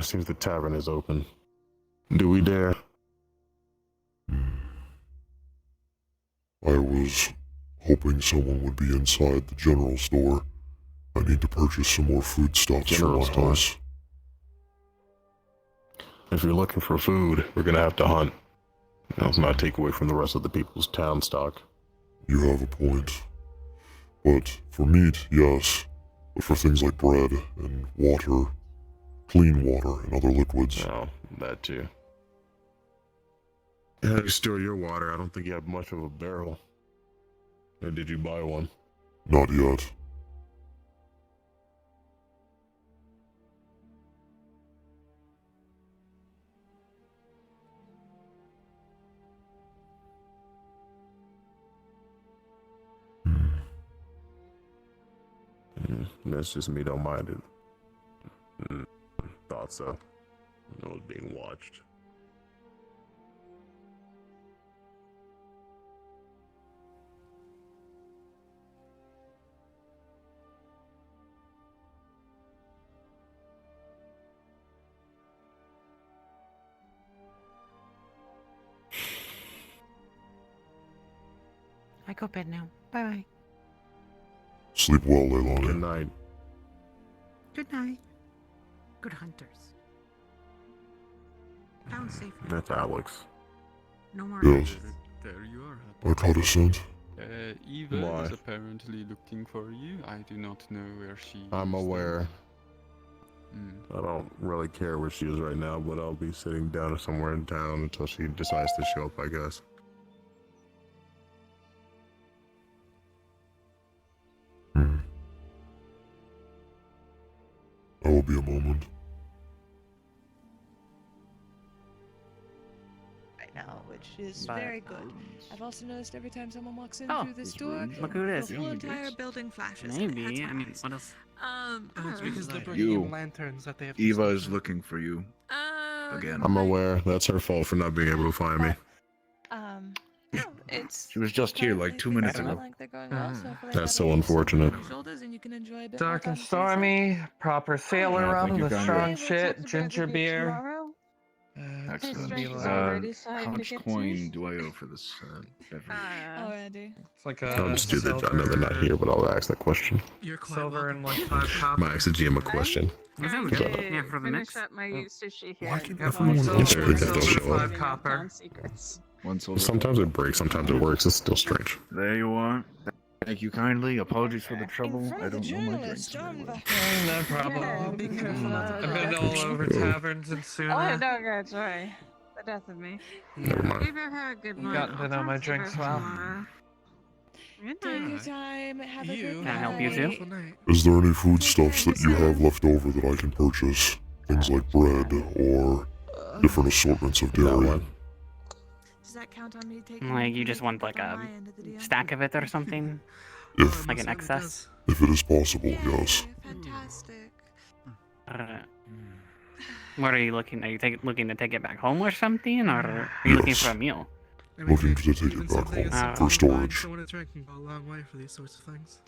Seems the tavern is open. Do we dare? I was hoping someone would be inside the general store. I need to purchase some more foodstuffs for Montes. If you're looking for food, we're gonna have to hunt. Let's not take away from the rest of the people's town stock. You have a point. But for meat, yes. But for things like bread and water, clean water and other liquids. Oh, that too. How do you store your water? I don't think you have much of a barrel. Or did you buy one? Not yet. That's just me, don't mind it. Thought so. I was being watched. I go bed now. Bye-bye. Sleep well, Leilani. Good night. Good night. Good hunters. Down safely. That's Alex. No more Yes. There you are. I caught a scent. Eva Why? is apparently looking for you. I do not know where she I'm is. aware. I don't really care where she is right now, but I'll be sitting down somewhere in town until she decides to show up, I guess. I will be a moment. Right now, which is But- very good. I've also noticed every time someone walks in Oh, through this door, look who it is. the whole entire building flashes. and it Maybe. hurts I my mean, eyes. what else? It's because they're bringing You. in lanterns that they have to Eva stop is at. looking for you. Again. I'm aware. That's her fault for not being able to find me. No, it's She was just here like 2 minutes ago. like they're going well, so hopefully That's that so will unfortunate. your shoulders and you can enjoy a bit Dark more and fun stormy, proper sailor Yeah, I rum, think you the found strong it. shit, ginger beer. Excellent. Conch Conch coin do I owe for this beverage? Oh, Andy. It's like I'll just do the. I know they're not here, but I'll ask that question. You're silver and like 5 I'm copper. gonna ask the GM a question. That sounds Shut good. up. Yeah, for the Finish mix. up my sushi here. Why can't Go everyone on. else pick that silver, show up? 5 copper. Town secrets. One silver. Sometimes it breaks, sometimes it works. It's still strange. There you are. Thank you kindly. Apologies for the trouble. I don't know my drinks very well. No problem. I've been all over taverns and Oh, Suna. no, God, sorry. The death of me. Never mind. Maybe I've had a good one. Gotten to know my drinks well. Good Take night. your time. Have a good You night. Can I help you too? Is there any foodstuffs that you have left over that I can purchase? Things like bread or different assortments of That dairy. one. Does that count on me taking Like, you just want like a stack of it or something? If Like an excess? if it is possible, yes. Fantastic. What are you looking? Are you looking to take it back home or something, or are you looking Yes. for a meal? Looking to take it back home for storage. Someone is drinking a long way for these sorts of things.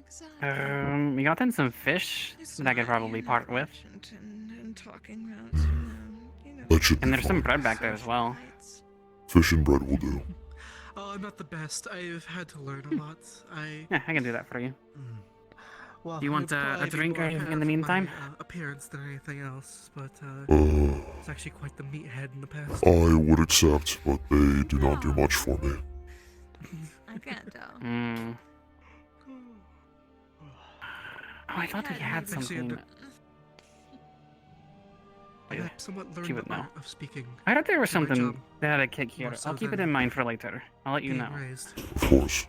Exactly. We got in some fish that I could probably part with, And talking about, That should and be there's some fine. bread back there as well. Fish and bread will do. Oh, I'm not the best. I've had to learn a lot. Yeah, I can do that for you. Well, Do you want I'd a probably drink be more or anything in aware the of meantime? My, appearance than anything else, but Uh, it's actually quite the meathead in the past. I would accept, but they do not do much for me. I can't tell. Hmm. Oh, I thought we had Actually, something. I've somewhat learned She the would know. art of speaking. I thought there was for my something job. that had a kick here. More so I'll keep it than in mind for later. I'll let you being know. raised. Of course.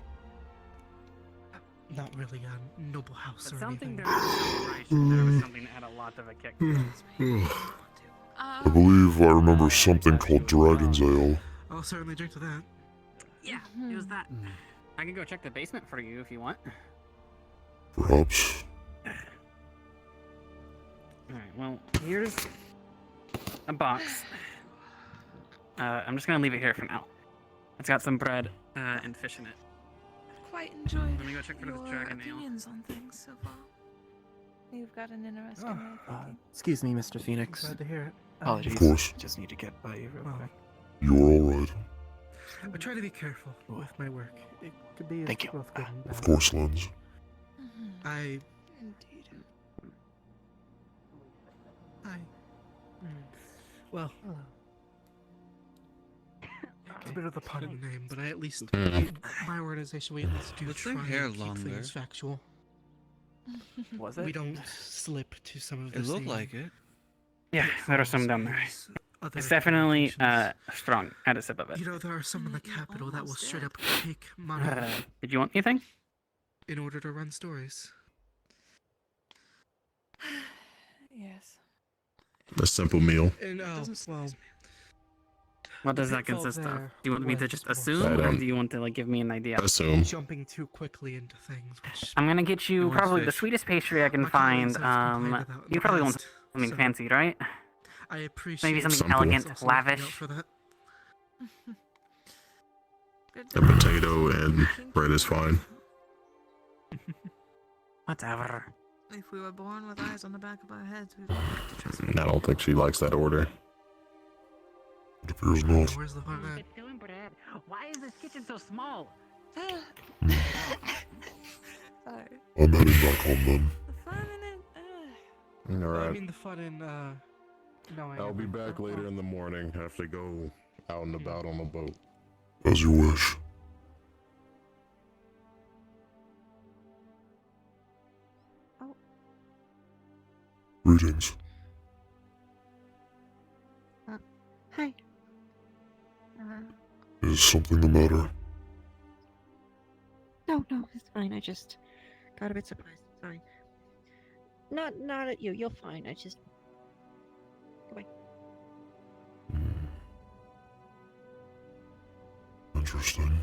not really a noble house But or something anything. there was a celebration. There was something that had a lot of a kick to it. I believe I remember something called Dragon's Ale. I'll certainly drink to that. Yeah, it was that. I can go check the basement for you if you want. Perhaps. Alright, well, here's a box. I'm just gonna leave it here for now. It's got some bread and fish in it. Quite enjoyed Let me go check for this your dragon ale. opinions on things so far. You've got an interesting way of thinking. Excuse me, Mr. Phoenix. Glad to hear it. Apologies. Of course. Just need to get by you real Well, quick. You are alright. I try to be careful with my work. It could be Thank you. both good and bad. Of course, Lens. I. Indeed. Well. It's a bit of a pun name, but I at least. Mhm. My organization, we at least do What's try their and hair keep longer? things factual. Was We don't slip to some of the It looked same like it. Yeah, there are some down there. other It's definitely organizations. strong. I had a sip of it. You know, there are some in the capital that will straight up take money Did you want anything? in order to run stories. Yes. A simple meal. And well, What does the that pitfall consist of? there Do you want me to was just more assume, I or don't- do you want to like give me an idea? Assume. jumping too quickly into things, which I'm gonna get you wants probably the fish. sewest pastry I can my find. colleagues have complained about in You the probably want past, something so fancy, right? I appreciate Maybe something Simple. elegant, also looking out lavish. for that. Good A potato and bread is fine. Whatever. If we were born with eyes on the back of our heads, we'd have to trust me. I don't think she likes that order. It appears not. Where's the fun at? Why is this kitchen so small? Sorry. I'm heading back home then. The fun in it. All I right. mean the fun in knowing. I'll be everything. back later in the morning. Have to go out and about on the boat. As you wish. Oh. Greetings. Hi. Is something the matter? No, it's fine. I just got a bit surprised. Sorry. Not at you. You're fine. I just. Go away. Interesting.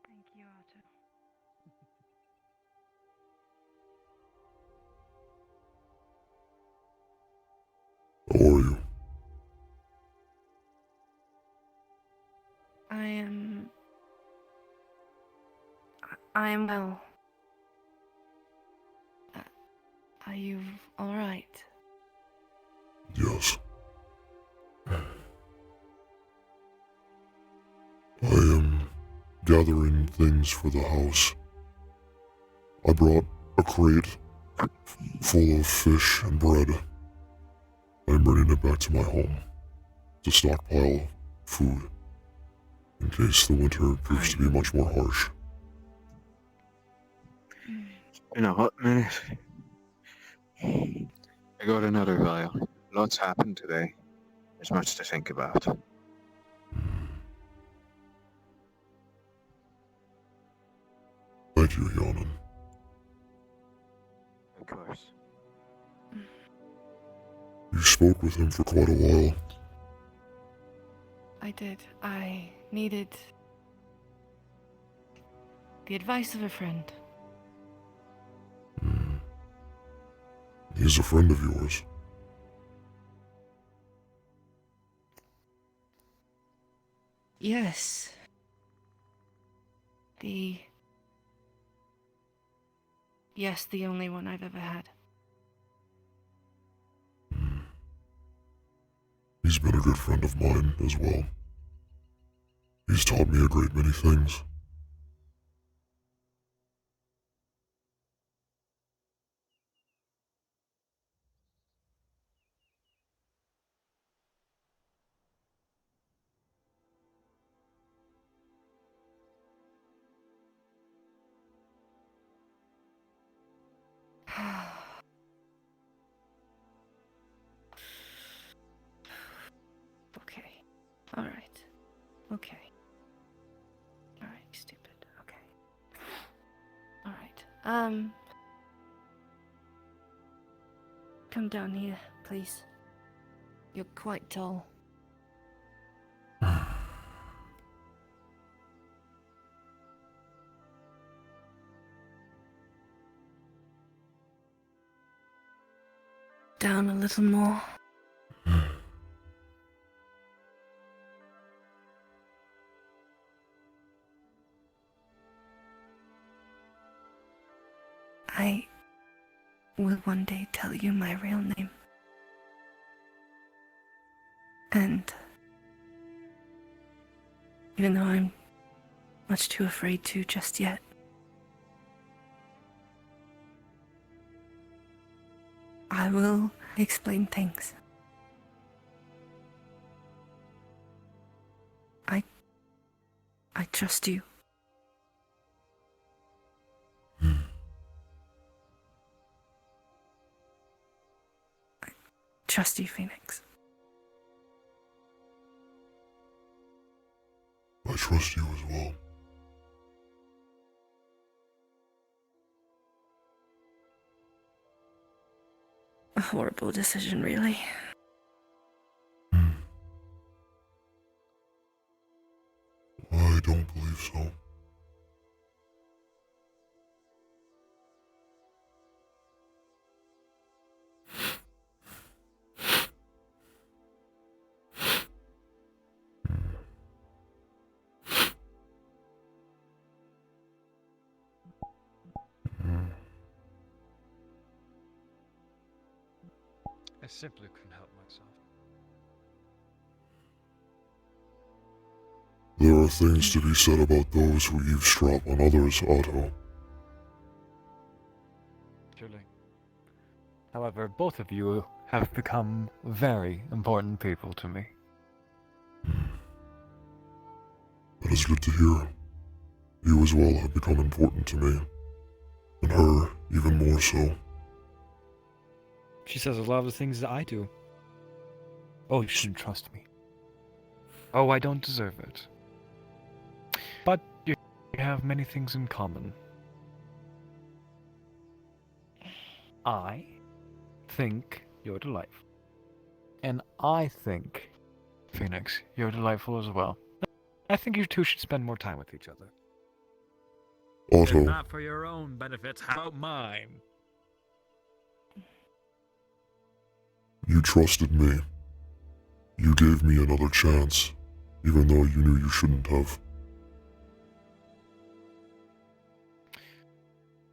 Thank you, Otto. How are you? I am well. Are you alright? Yes. I am gathering things for the house. I brought a crate full of fish and bread. I am bringing it back to my home to stockpile food in case the winter proves to be much more harsh. In a hot minute. I got another vial. Lots happened today. There's much to think about. Thank you, Yanan. Of course. You spoke with him for quite a while. I did. I needed the advice of a friend. He's a friend of yours. Yes. Yes, the only one I've ever had. He's been a good friend of mine as well. He's taught me a great many things. Okay. Alright. Okay. Alright, stupid. Okay. Alright. Come down here, please. You're quite tall. Down a little more. I will one day tell you my real name. And even though I'm much too afraid to just yet, I will explain things. I trust you. I trust you, Phoenix. I trust you as well. A horrible decision, really. I don't believe so. I simply couldn't help myself. There are things to be said about those who eavesdrop on others, Otto. Truly. However, both of you have become very important people to me. That is good to hear. You as well have become important to me. And her, even more so. She says a lot of the things that I do. Oh, you shouldn't trust me. Oh, I don't deserve it. But you have many things in common. I think you're delightful. And I think, Phoenix, you're delightful as well. I think you two should spend more time with each other. Otto. If not for your own benefits, how about mine? You trusted me. You gave me another chance, even though you knew you shouldn't have.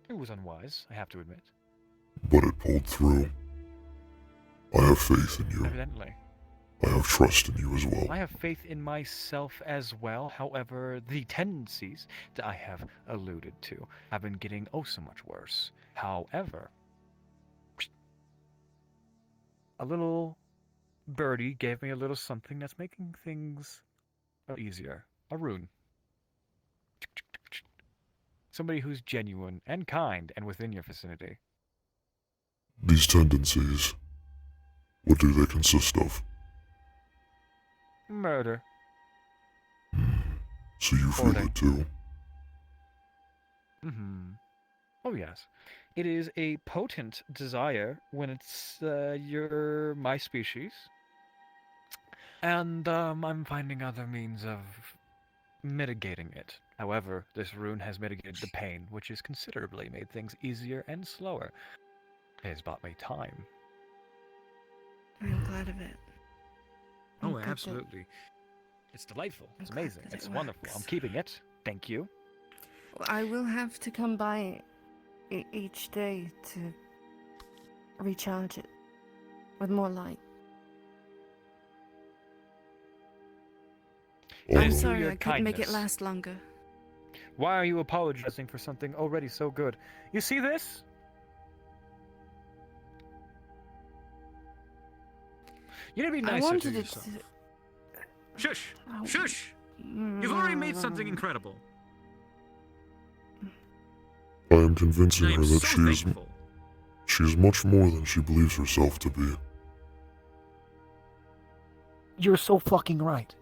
It was unwise, I have to admit. But it pulled through. I have faith in you. Evidently. I have trust in you as well. I have faith in myself as well. However, the tendencies that I have alluded to have been getting oh so much worse. However, a little birdie gave me a little something that's making things easier. A rune. Somebody who's genuine and kind and within your vicinity. These tendencies, what do they consist of? Murder. So you feel it too? Oh yes. It is a potent desire when it's you're my species. And I'm finding other means of mitigating it. However, this rune has mitigated the pain, which has considerably made things easier and slower. It has bought me time. I'm glad of it. Oh, absolutely. It's delightful. It's amazing. It's wonderful. I'm keeping it. Thank you. I will have to come by each day to recharge it with more light. Oh, I'm no. sorry, your I couldn't make it kindness. last longer. Why are you apologizing for something already so good? You see this? You need to be I nicer to wanted it yourself. Shush! Oh. Shush! You've already made something incredible. I am convincing I am her that so thankful. she is much more than she believes herself to be. You're so fucking right.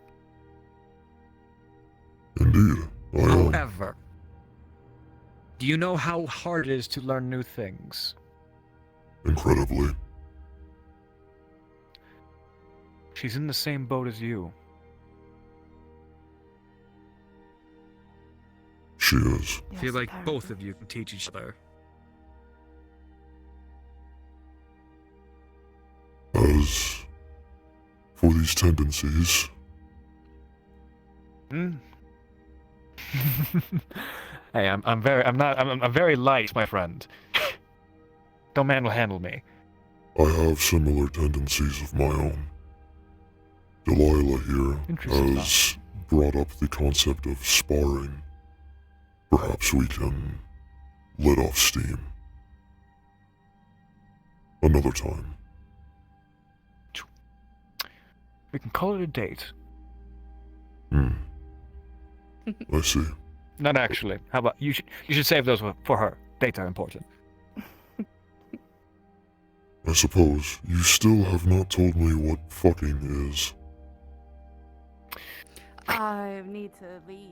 Indeed, I am. However, do you know how hard it is to learn new things? Incredibly. She's in the same boat as you. She is. I feel like both of you can teach each other. As for these tendencies, Hmm? Hey, I'm very light, my friend. Don't manhandle me. I have similar tendencies of my own. Delilah here Interesting. has brought up the concept of sparring. Perhaps we can let off steam. Another time. We can call it a date. I see. Not actually. How about you should save those for her. Dates are important. I suppose you still have not told me what fucking is. I need to leave.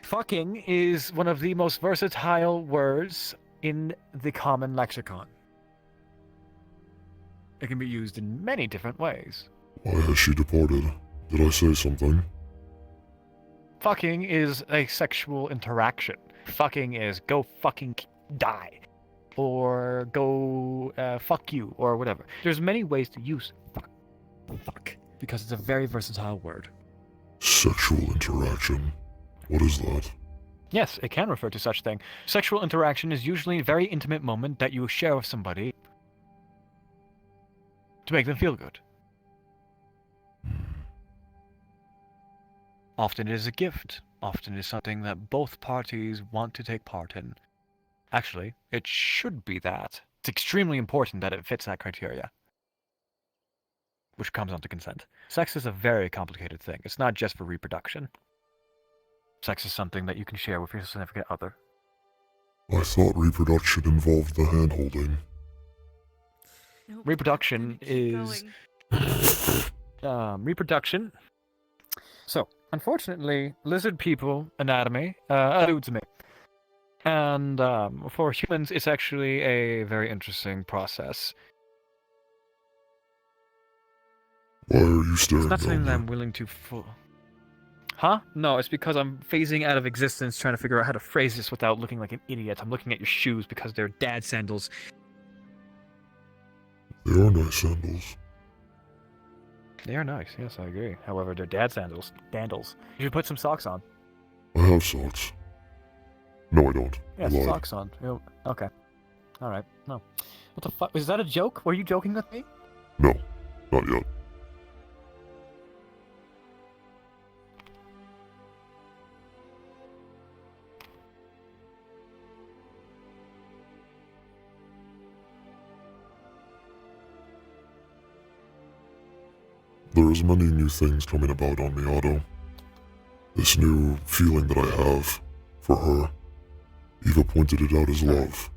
Fucking is one of the most versatile words in the common lexicon. It can be used in many different ways. Why has she departed? Did I say something? Fucking is a sexual interaction. Fucking is go fucking die. Or go fuck you, or whatever. There's many ways to use fuck. Because it's a very versatile word. Sexual interaction. What is that? Yes, it can refer to such thing. Sexual interaction is usually a very intimate moment that you share with somebody to make them feel good. Often it is a gift. Often it is something that both parties want to take part in. Actually, it should be that. It's extremely important that it fits that criteria. Which comes onto consent. Sex is a very complicated thing. It's not just for reproduction. Sex is something that you can share with your significant other. I thought reproduction involved the hand-holding. Reproduction is... reproduction... So, unfortunately, lizard people anatomy eludes me. And for humans, it's actually a very interesting process. Why are you staring It's not something down that there? I'm willing to Huh? No, it's because I'm phasing out of existence trying to figure out how to phrase this without looking like an idiot. I'm looking at your shoes because they're dad sandals. They are nice sandals. They are nice, yes, I agree. However, they're dad sandals. Dandles. You should put some socks on. I have socks. No, I don't. Yeah, I lied. socks on. Okay. Alright. No. What the fuck? Is that a joke? Were you joking with me? No, not yet. There is many new things coming about on me, Otto. This new feeling that I have for her. Eva pointed it out as love.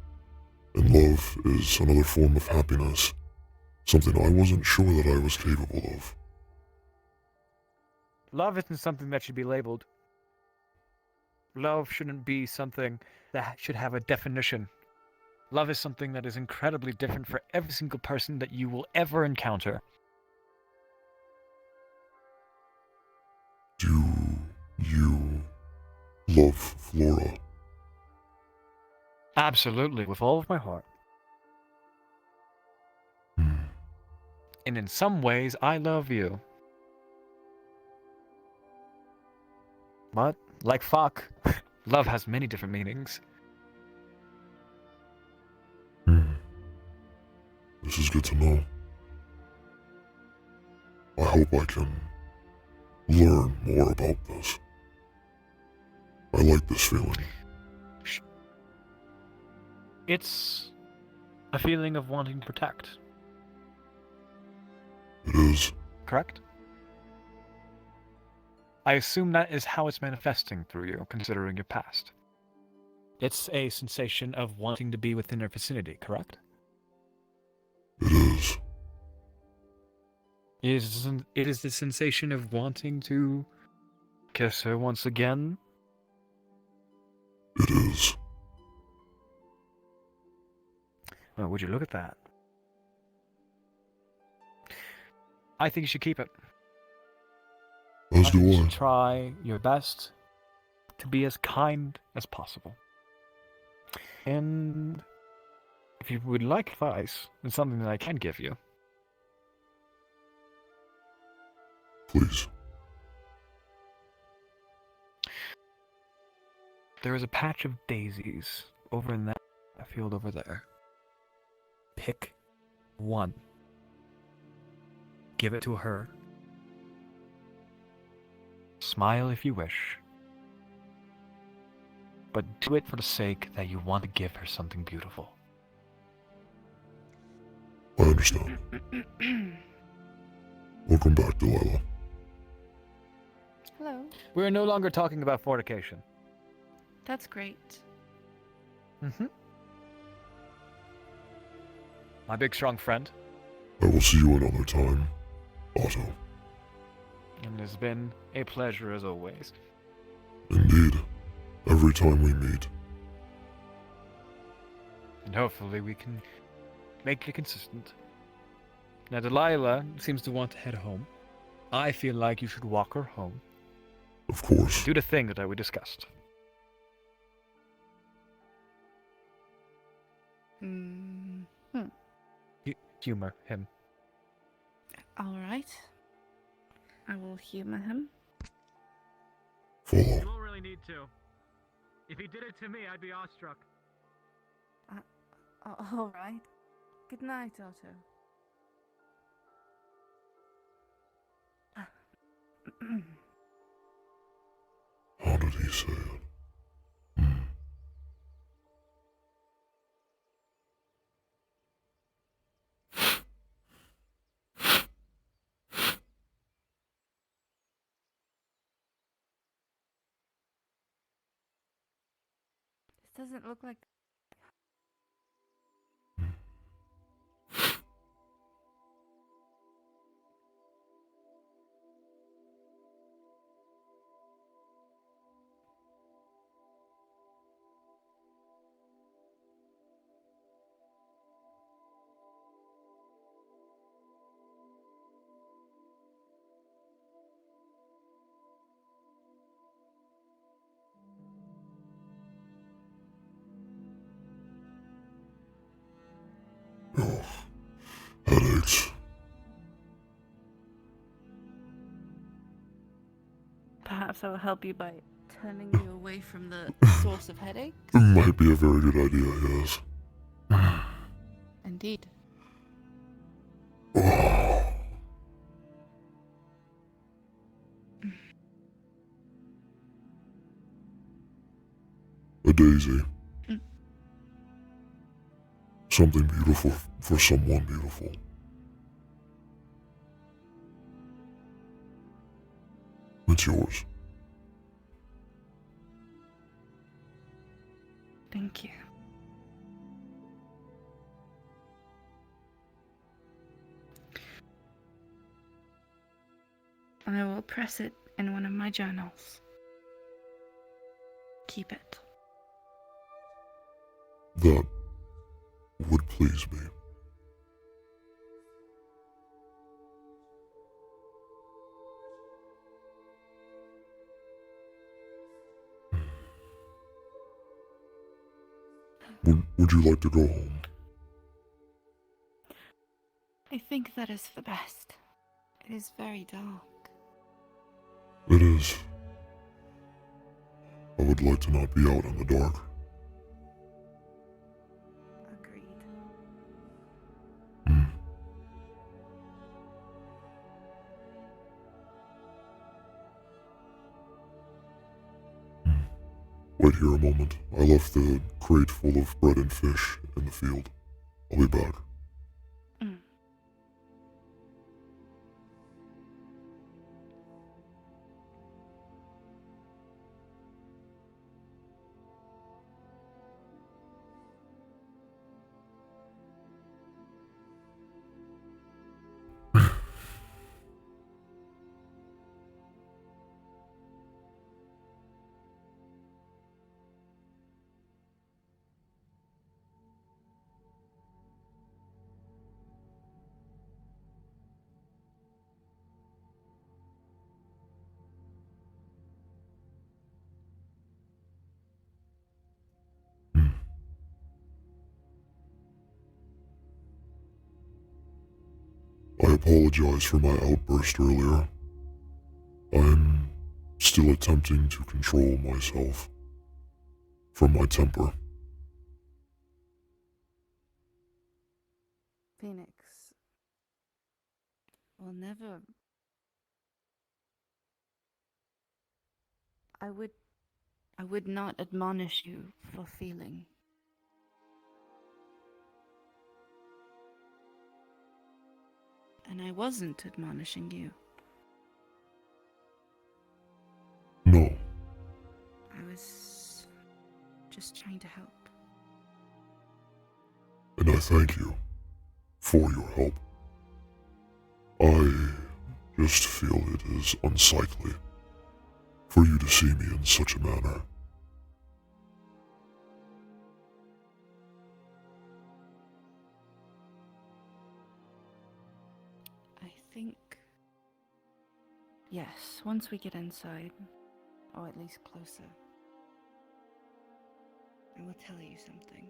And love is another form of happiness. Something I wasn't sure that I was capable of. Love isn't something that should be labeled. Love shouldn't be something that should have a definition. Love is something that is incredibly different for every single person that you will ever encounter. Do you love Flora? Absolutely, with all of my heart. And in some ways, I love you. But, like fuck, love has many different meanings. This is good to know. I hope I can learn more about this. I like this feeling. It's a feeling of wanting to protect. It is. Correct? I assume that is how it's manifesting through you, considering your past. It's a sensation of wanting to be within their vicinity, correct? It is. It is the sensation of wanting to kiss her once again. It is. Well, would you look at that? I think you should keep it. As do You I. should try your best to be as kind as possible. And if you would like advice, it's something that I can give you. Please. There is a patch of daisies over in that field over there. Pick one. Give it to her. Smile if you wish. But do it for the sake that you want to give her something beautiful. I understand. Welcome back, Delilah. Hello. We are no longer talking about fornication. That's great. Mm-hmm. My big strong friend. I will see you another time, Otto. And it has been a pleasure as always. Indeed. Every time we meet. And hopefully we can make it consistent. Now Delilah seems to want to head home. I feel like you should walk her home. Of course. Do the thing that we discussed. Humor him. All right. I will humor him. Follow. You won't really need to. If he did it to me, I'd be awestruck. All right. Good night, Otto. How did he say it? This doesn't look like... Oh, headaches. Perhaps I will help you by turning you away from the source of headache. It might be a very good idea, yes. Indeed. Oh. A daisy. Something beautiful for someone beautiful. It's yours. Thank you. I will press it in one of my journals. Keep it. That would please me. Would you like to go home? I think that is the best. It is very dark. It is. I would like to not be out in the dark. Agreed. Wait here a moment. I left the crate full of bread and fish in the field. I'll be back. I apologize for my outburst earlier. I'm still attempting to control myself from my temper. Phoenix will never. I would not admonish you for feeling. And I wasn't admonishing you. No. I was just trying to help. And I thank you for your help. I just feel it is unsightly for you to see me in such a manner. I think. Yes, once we get inside, or at least closer, I will tell you something.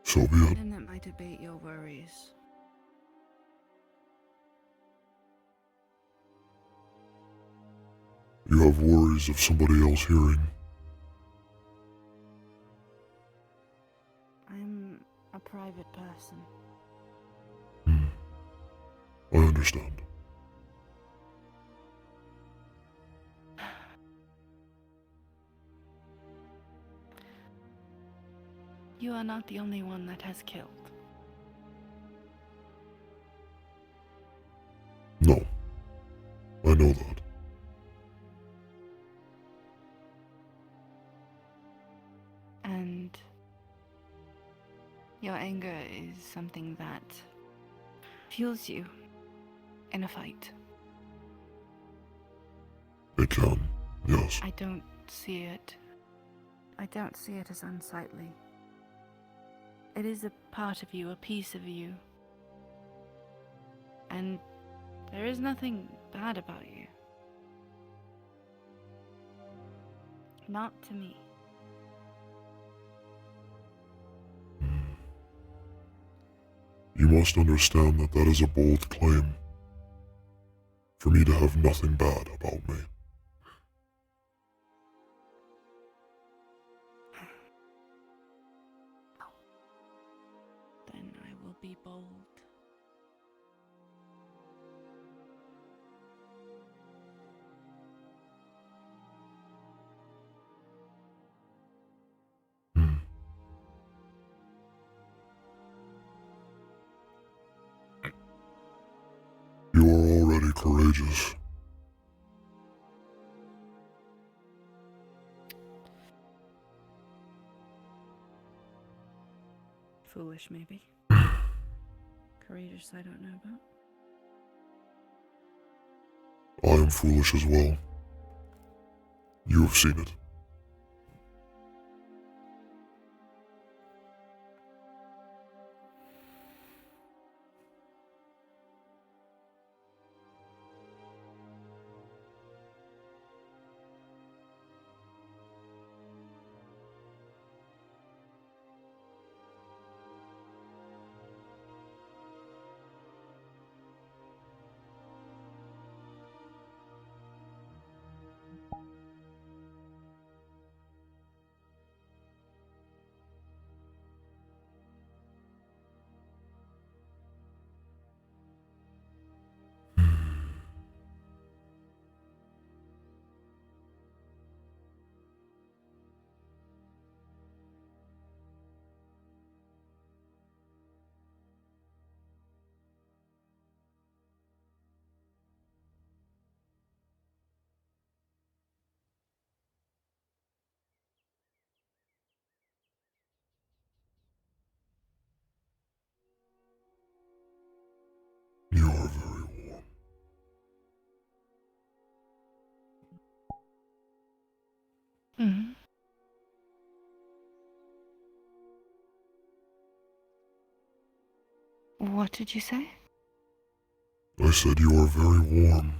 So be it. And that might abate your worries. You have worries of somebody else hearing. I'm a private person. I understand. You are not the only one that has killed. No. I know that. And your anger is something that fuels you in a fight. It can, yes. I don't see it as unsightly. It is a part of you, a piece of you. And there is nothing bad about you. Not to me. You must understand that that is a bold claim. For me to have nothing bad about me. Then I will be bold. You are already courageous. Foolish, maybe. Courageous, I don't know about. I am foolish as well. You have seen it. What did you say? I said you are very warm.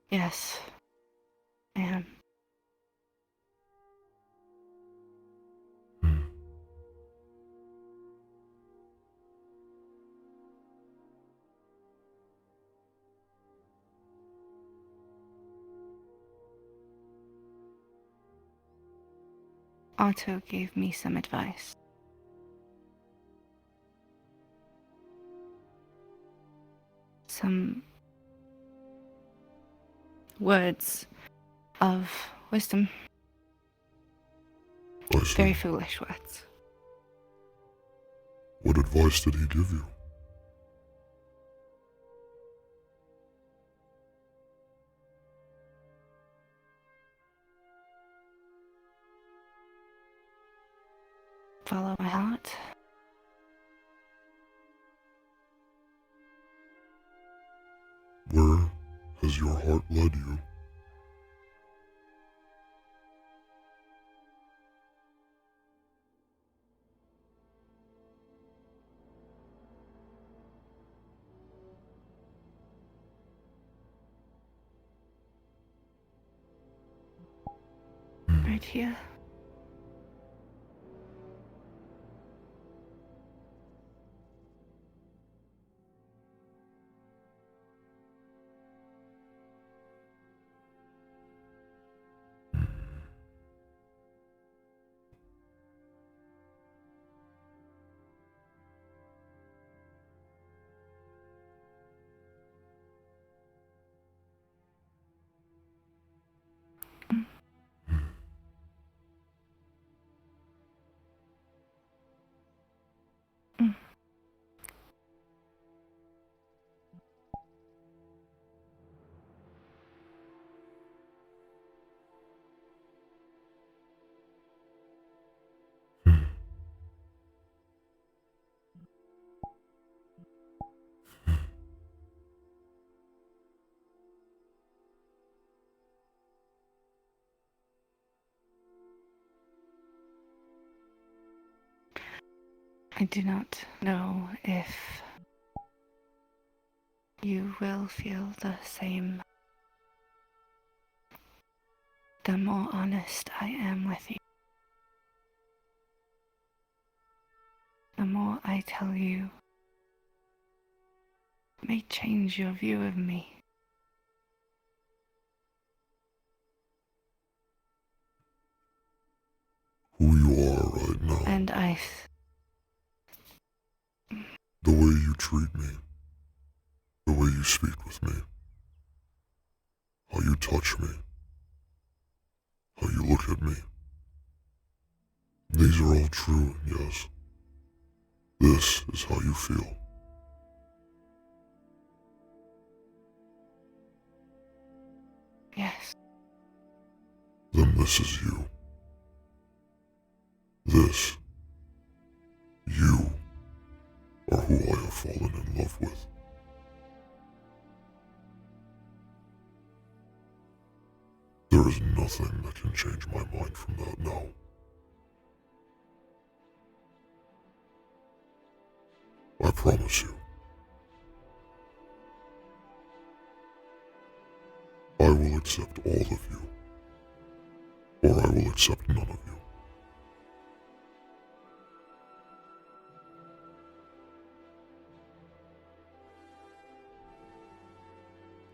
Yes, I am. Otto gave me some advice. Some words of wisdom. I see. Very foolish words. What advice did he give you? Follow my heart. Where has your heart led you? Right here. I do not know if you will feel the same. The more honest I am with you, the more I tell you, it may change your view of me. Who you are right now. And the way you treat me. The way you speak with me. How you touch me. How you look at me. These are all true, yes. This is how you feel. Yes. Then this is you. This, you, are who I have fallen in love with. There is nothing that can change my mind from that now. I promise you. I will accept all of you, or I will accept none of you.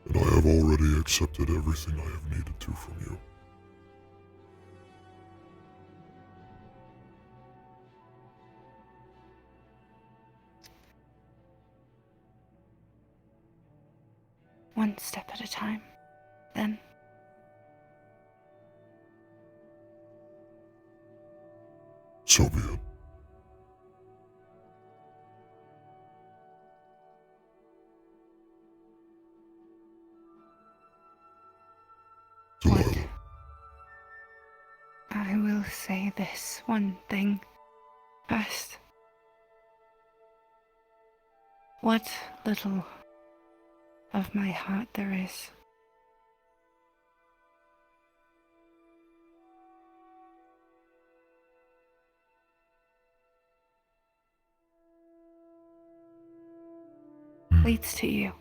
And I have already accepted everything I have needed to from you. One step at a time, then. So be it. Delilah. I will say this one thing first. What little of my heart there is, leads to you.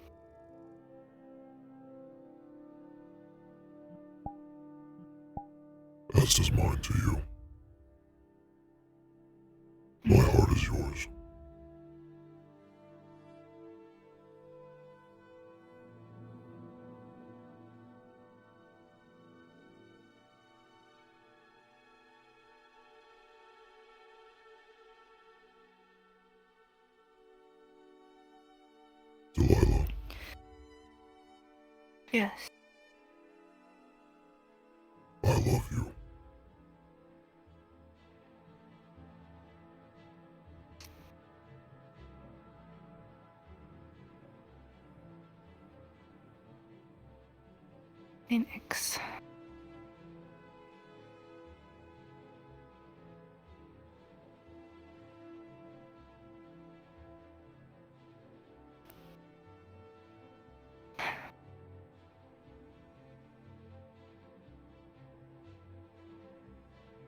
As does mine to you. My heart is yours. Delilah. Yes. I love you. Phoenix.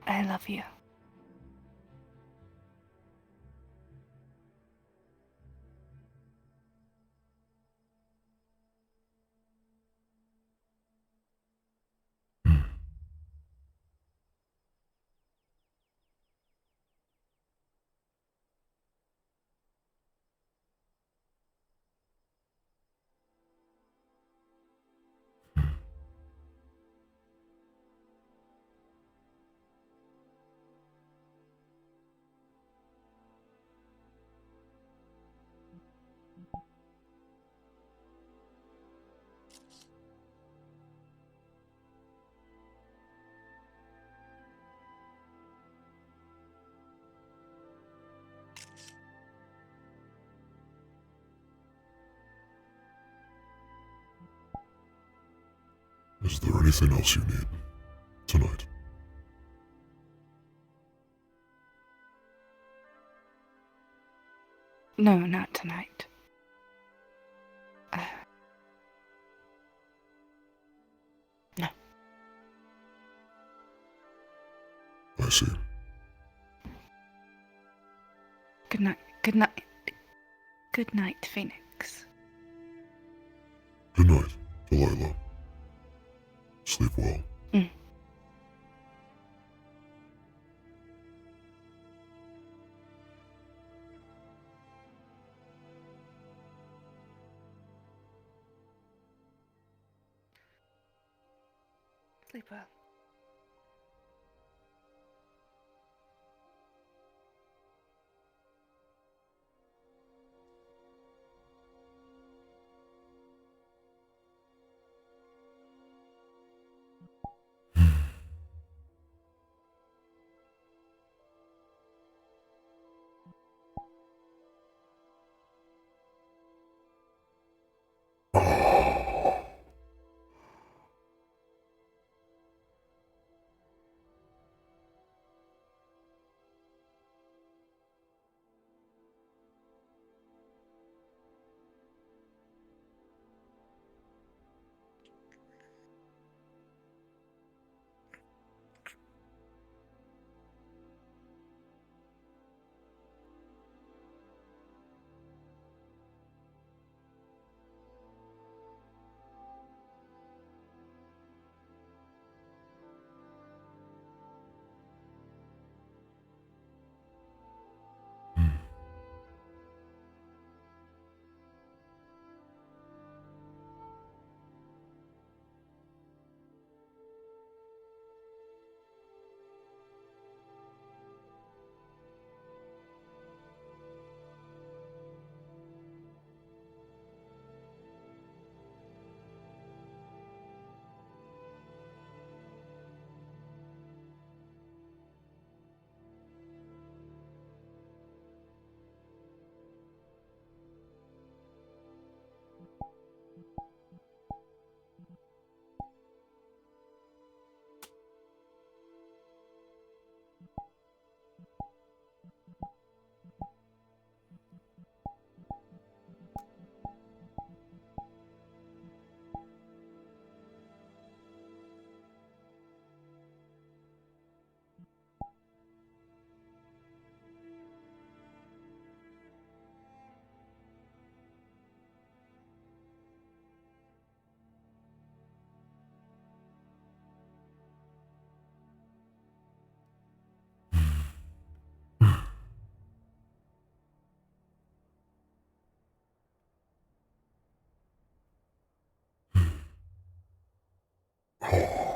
I love you. Is there anything else you need tonight? No, not tonight. No. I see. Good night. Good night. Good night, Phoenix. Good night, Delilah. Sleep well. Sleep well. Oh.